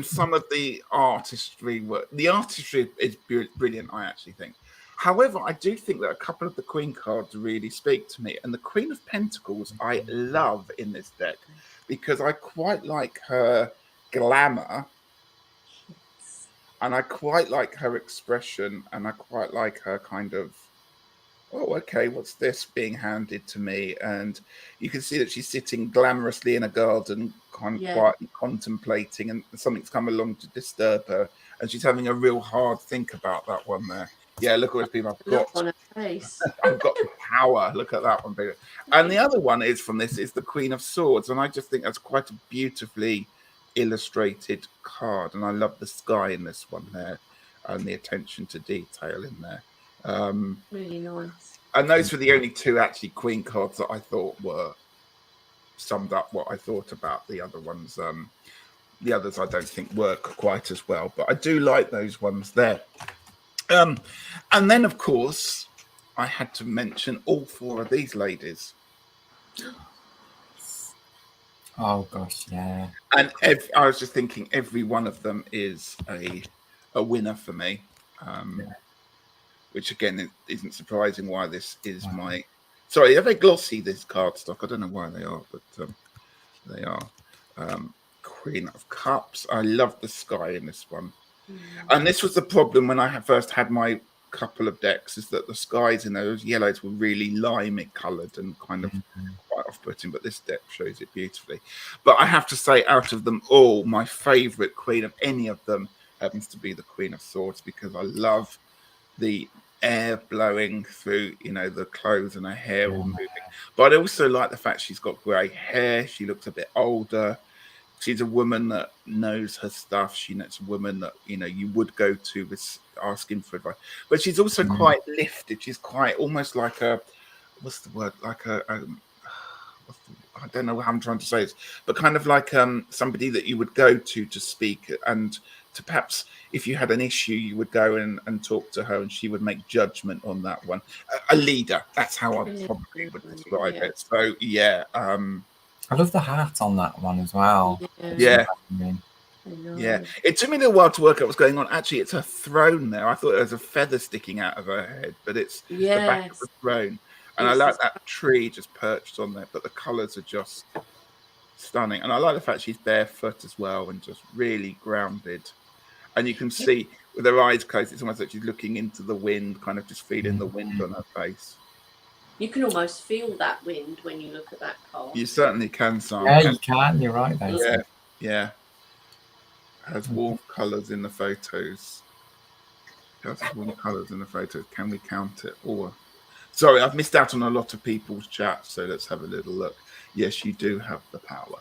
some of the artistry is brilliant, I actually think. However, I do think that a couple of the Queen cards really speak to me. And the Queen of Pentacles I love in this deck because I quite like her glamour and I quite like her expression and I quite like her kind of, oh, okay, what's this being handed to me? And you can see that she's sitting glamorously in a garden, kind of quietly contemplating, and something's come along to disturb her. And she's having a real hard think about that one there. Yeah, look at all these people I've got. On her face. I've got the power. Look at that one, baby. And the other one is from this is the Queen of Swords. And I just think that's quite a beautifully illustrated card. And I love the sky in this one there and the attention to detail in there. Really nice. And those were the only two actually Queen cards that I thought were summed up what I thought about the other ones. The others I don't think work quite as well, but I do like those ones there. And then, of course, I had to mention all four of these ladies. Oh, gosh, yeah. And I was just thinking every one of them is a winner for me. Which again isn't surprising why this is my. Sorry, are they glossy? This cardstock. I don't know why they are, but they are. Queen of Cups. I love the sky in this one, and this was the problem when I first had my couple of decks. Is that the skies in those yellows were really limey coloured and kind of quite off-putting, but this deck shows it beautifully. But I have to say, out of them all, my favourite queen of any of them happens to be the Queen of Swords because I love the air blowing through, you know, the clothes and her hair all moving. But I also like the fact she's got grey hair. She looks a bit older. She's a woman that knows her stuff. She's a woman that you would go to with asking for advice. But she's also quite lifted. She's quite almost like a what's the word? Like I don't know how I'm trying to say this, but kind of like somebody that you would go to speak and to perhaps if you had an issue, you would go and talk to her and she would make judgment on that one. A leader. That's how I probably would describe it. So yeah. I love the hat on that one as well. Yeah. Yeah. It took me a little while to work out what's going on. Actually, it's her throne there. I thought there was a feather sticking out of her head, but it's the back of the throne. And I like that tree just perched on there, but the colours are just stunning. And I like the fact she's barefoot as well and just really grounded. And you can see with her eyes closed, it's almost like she's looking into the wind, kind of just feeling the wind on her face. You can almost feel that wind when you look at that card. You certainly can, Sam. Yeah, you can. You're right there. Yeah. Has warm colours in the photos. Has warm colours in the photos. Can we count it? Or sorry, I've missed out on a lot of people's chat, so let's have a little look. Yes, you do have the power.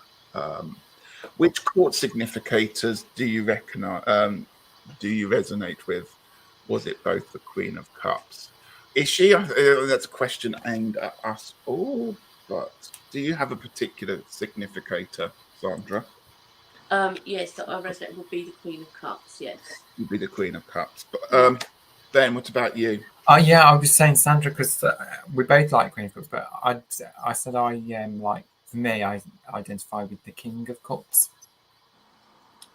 Which court significators do you recognise? Do you resonate with? Was it both the Queen of Cups? Is she? That's a question aimed at us all. But do you have a particular significator, Sandra? Yes, that I resonate would be the Queen of Cups. Yes, you'd be the Queen of Cups. But Ben, what about you? Yeah, I was saying Sandra because we both like Queen of Cups, but I said I like for me I identify with the King of Cups.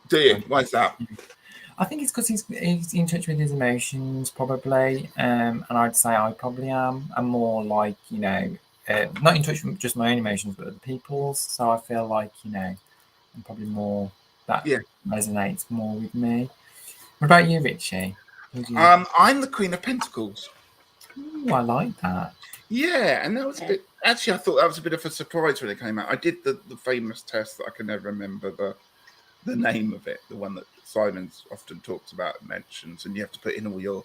Do you? Why is that? I think it's because he's in touch with his emotions, probably, and I'd say I probably am. I'm more like not in touch with just my own emotions, but other people's. So I feel like I'm probably more that resonates more with me. What about you, Richie? I'm the Queen of Pentacles. Ooh, I like that. Yeah, and that was a bit. Actually, I thought that was a bit of a surprise when it came out. I did the famous test that I can never remember the name of it, the one that Simon's often talks about and mentions, and you have to put in all your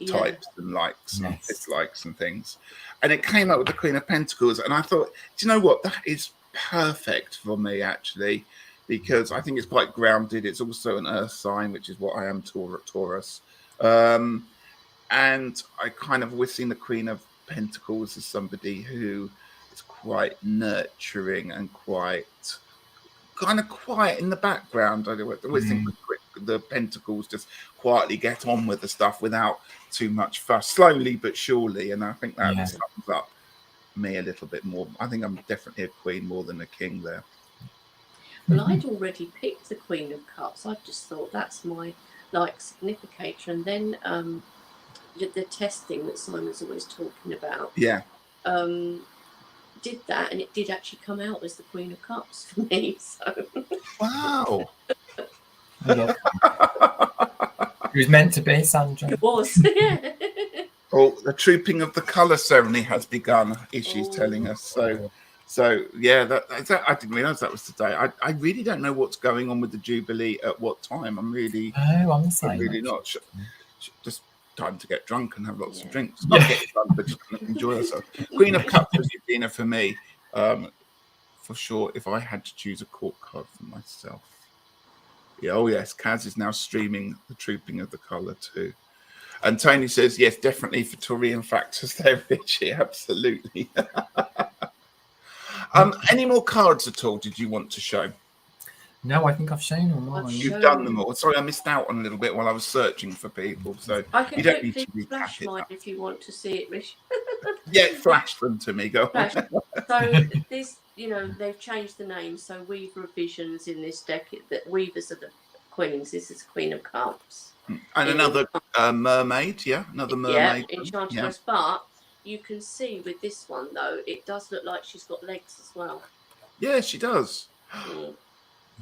types and likes and dislikes and things. And it came up with the Queen of Pentacles, and I thought, do you know what? That is perfect for me, actually, because I think it's quite grounded. It's also an earth sign, which is what I am, Taurus. And I kind of always seen the Queen of Pentacles as somebody who is quite nurturing and quite kind of quiet in the background. I always think the Pentacles just quietly get on with the stuff without too much fuss, slowly but surely. And I think that sums up me a little bit more. I think I'm definitely a queen more than a king there. Well, I'd already picked the Queen of Cups. I just thought that's my significator, and then the testing that Simon's always talking about. Did that, and it did actually come out as the Queen of Cups for me. So wow. It was meant to be, Sandra. It was. Yeah. Oh, the trooping of the colour ceremony has begun, Ishi's telling us. So yeah, that I didn't realise that was today. I really don't know what's going on with the Jubilee at what time. I'm really I'm the same. I'm really not. Just time to get drunk and have lots of drinks. Not get drunk, but just kind of enjoy yourself. Queen of Cups was Eugenia for me, for sure. If I had to choose a court card for myself, oh yes, Kaz is now streaming the trooping of the colour too. And Tony says yes, definitely for Taurian factors there, Richie. Absolutely. Any more cards at all? Did you want to show? No, I think I've shown them all. You've done them all. Sorry, I missed out on a little bit while I was searching for people. So I can you don't need to flash mine if you want to see it, Rich. Yeah, flash them to me. Go on. So this, they've changed the name. So Weaver of Visions in this deck. That Weavers are the queens. This is Queen of Cups. And another mermaid, another mermaid. Yeah, Enchantress. But you can see with this one though, it does look like she's got legs as well. Yeah, she does.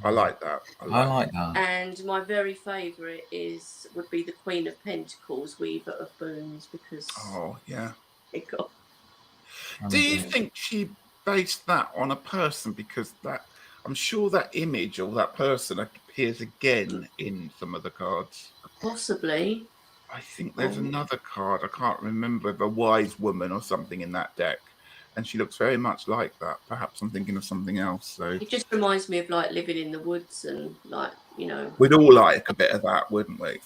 I like that. I like that. And my very favourite would be the Queen of Pentacles, Weaver of Boons, because Do you think she based that on a person? Because I'm sure that image or that person appears again in some of the cards. Possibly. I think there's another card. I can't remember, a wise woman or something in that deck. and she looks very much like that. Perhaps I'm thinking of something else. So It just reminds me of like living in the woods and like, we'd all like a bit of that, wouldn't we?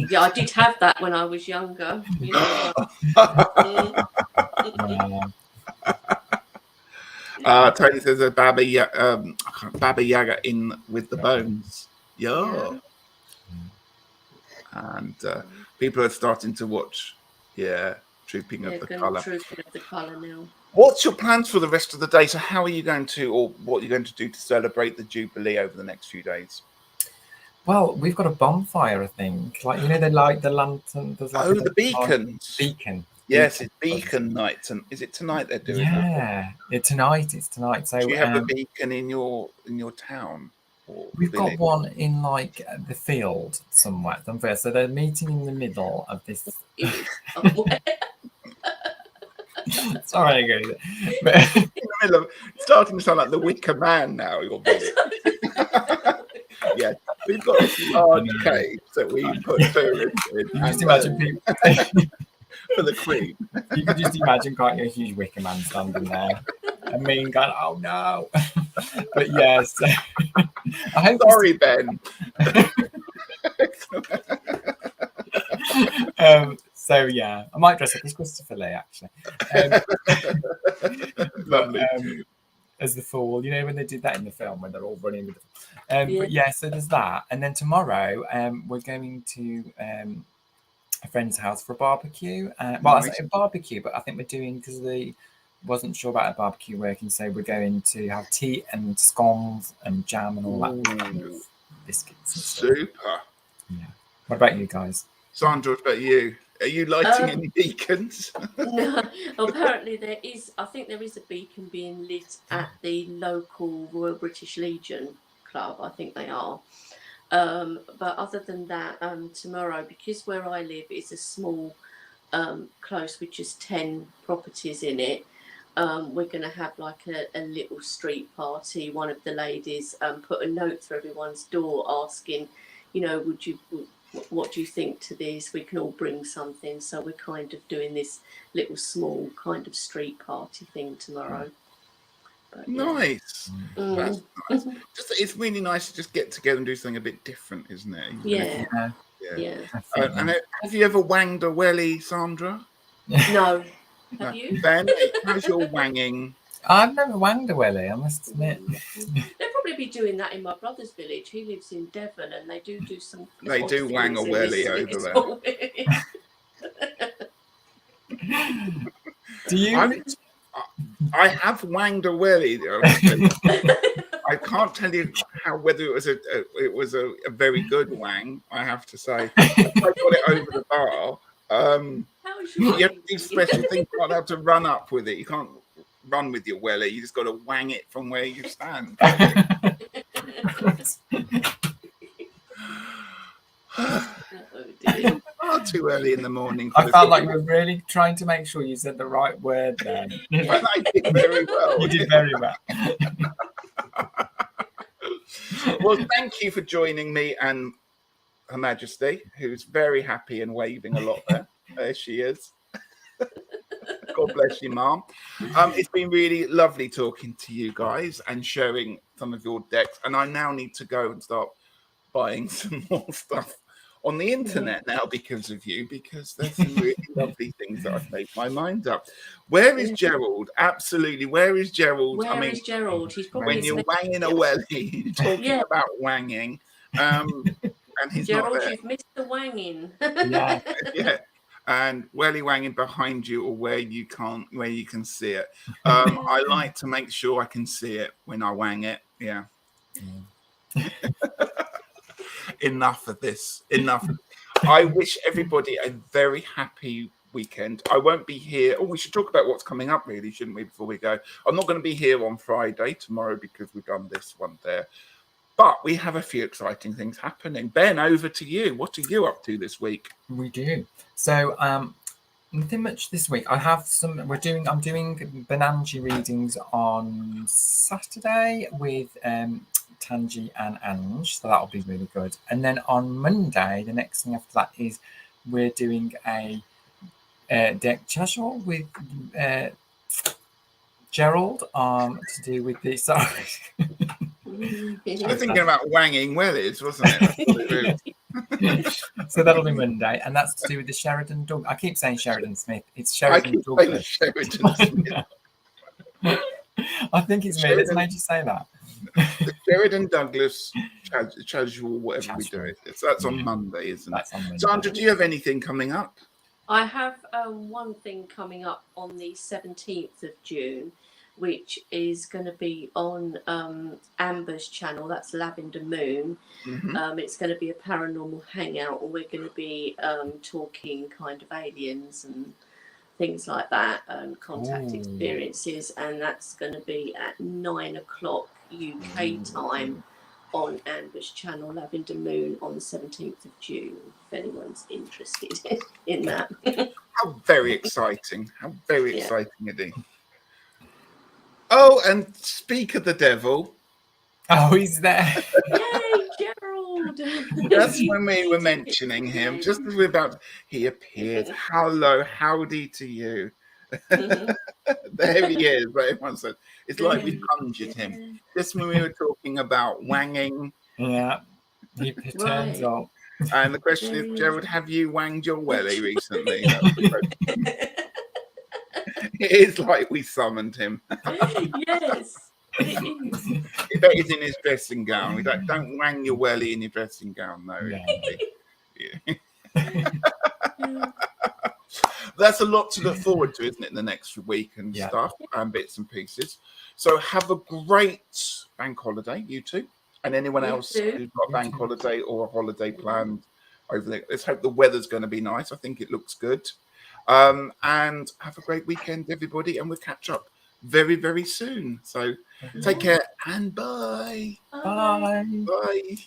Yeah, I did have that when I was younger. Tony says a Baba Yaga in with the bones. Yeah. And people are starting to watch. Yeah, Trooping of the Colour. Trooping of the Colour now. What's your plans for the rest of the day? So how are you going to, or what are you going to do to celebrate the Jubilee over the next few days? Well, we've got a bonfire, I think. Like, they light the lantern. There's like the beacons. Beacon. Yes, it's beacon night. And is it tonight they're doing that? Yeah, it's tonight. So do you have a beacon in your town? We've got one in like the field somewhere. So they're meeting in the middle of this. Sorry, guys. But in the middle of starting to sound like the Wicker Man now. Yeah, we've got this large cave that we put tourists in. You just imagine people for the Queen. You could just imagine quite a huge Wicker Man standing there. I mean, going, oh no. But yes, I hope. Sorry, Ben. So yeah, I might dress up as Christopher Lee actually. As the fool, when they did that in the film when they're all running with but yeah, so there's that. And then tomorrow we're going to a friend's house for a barbecue. Well, nice. I say a barbecue, but I think we're doing, because they wasn't sure about a barbecue working, so we're going to have tea and scones and jam and all that kind of biscuits and stuff. Super. Yeah. What about you guys? Sandra, what about you? Are you lighting any beacons? No, apparently I think there is a beacon being lit at the local Royal British Legion club. I think they are. But other than that, tomorrow, because where I live is a small close with just 10 properties in it, we're going to have like a little street party. One of the ladies put a note through everyone's door asking, what do you think to this? We can all bring something. So we're kind of doing this little small kind of street party thing tomorrow. But, yeah. Nice. That's nice. It's really nice to just get together and do something a bit different, isn't it? Yeah. And have you ever wanged a welly, Sandra? No. Have you? Ben, how's your wanging? I've never wanged a welly, I must admit. They'll probably be doing that in my brother's village. He lives in Devon, and they do some. They do wang a welly over there. Do you? I have wanged a welly. I can't tell you whether it was a very good wang. I have to say, I got it over the bar. You have to do special things. You're not allowed to run up with it. You can't run with your welly. You just got to wang it from where you stand. Far too early in the morning. I felt like you were really trying to make sure you said the right word then. And I did very well. You did very well. Well, thank you for joining me and Her Majesty, who's very happy and waving a lot there. There she is. God bless you, Mom. It's been really lovely talking to you guys and sharing some of your decks. And I now need to go and start buying some more stuff on the internet now because of you, because there's some really lovely things that I've made my mind up. Where is Gerald? Absolutely. Where is Gerald? Where is Gerald? He's probably when you're wanging a welly, talking about wanging, and he's Gerald, not there. you've missed the wanging. Yeah. And welly wanging behind you, or where you can see it. I like to make sure I can see it when I wang it. Yeah. Enough of this. Enough. I wish everybody a very happy weekend. I won't be here. Oh, we should talk about what's coming up, really, shouldn't we, before we go? I'm not going to be here on Friday, tomorrow, because we've done this one there. But we have a few exciting things happening. Ben, over to you. What are you up to this week? We do. So, nothing much this week. I'm doing Benanji readings on Saturday with Tanji and Ange, so that'll be really good. And then on Monday, the next thing after that is we're doing a deck casual with Gerald, to do with the sorry. You're thinking about wanging wellies, wasn't it? That's what it is. So that'll be Monday, and that's to do with the Sheridan Douglas. I keep saying Sheridan Smith. It's I Sheridan keep saying Douglas. Sheridan Smith. I think it's me that's made you say that. The Sheridan Douglas casual, whatever we do Casual. it. That's on Monday, isn't it? That's on Monday. Sandra, do you have anything coming up? I have one thing coming up on the 17th of June, which is going to be on Amber's channel. That's Lavender Moon. Mm-hmm. It's going to be a paranormal hangout, and we're going to be talking kind of aliens and things like that, contact experiences, and that's going to be at 9 o'clock UK time on Amber's channel, Lavender Moon, on the 17th of June, if anyone's interested in that. How very exciting. How very exciting it is. Oh, and speak of the devil. Oh, he's there. Yay, Gerald! That's when we were mentioning him. Just as we're about, he appeared. Hello, howdy to you. There he is. But everyone said it's like we conjured him. Just when we were talking about wanging. Yeah, he turns up. And the question is, Gerald, have you wanged your welly recently? That was the question. It is like we summoned him. Yes, it is. I bet he's in his dressing gown. We don't wang your welly in your dressing gown, no. Yeah. That's a lot to look forward to, isn't it, in the next week and stuff, and bits and pieces. So have a great bank holiday, you two, and anyone else who's got a bank holiday or a holiday planned over there. Let's hope the weather's going to be nice. I think it looks good. And have a great weekend, everybody, and we'll catch up very, very soon. So take care and bye. Bye. Bye.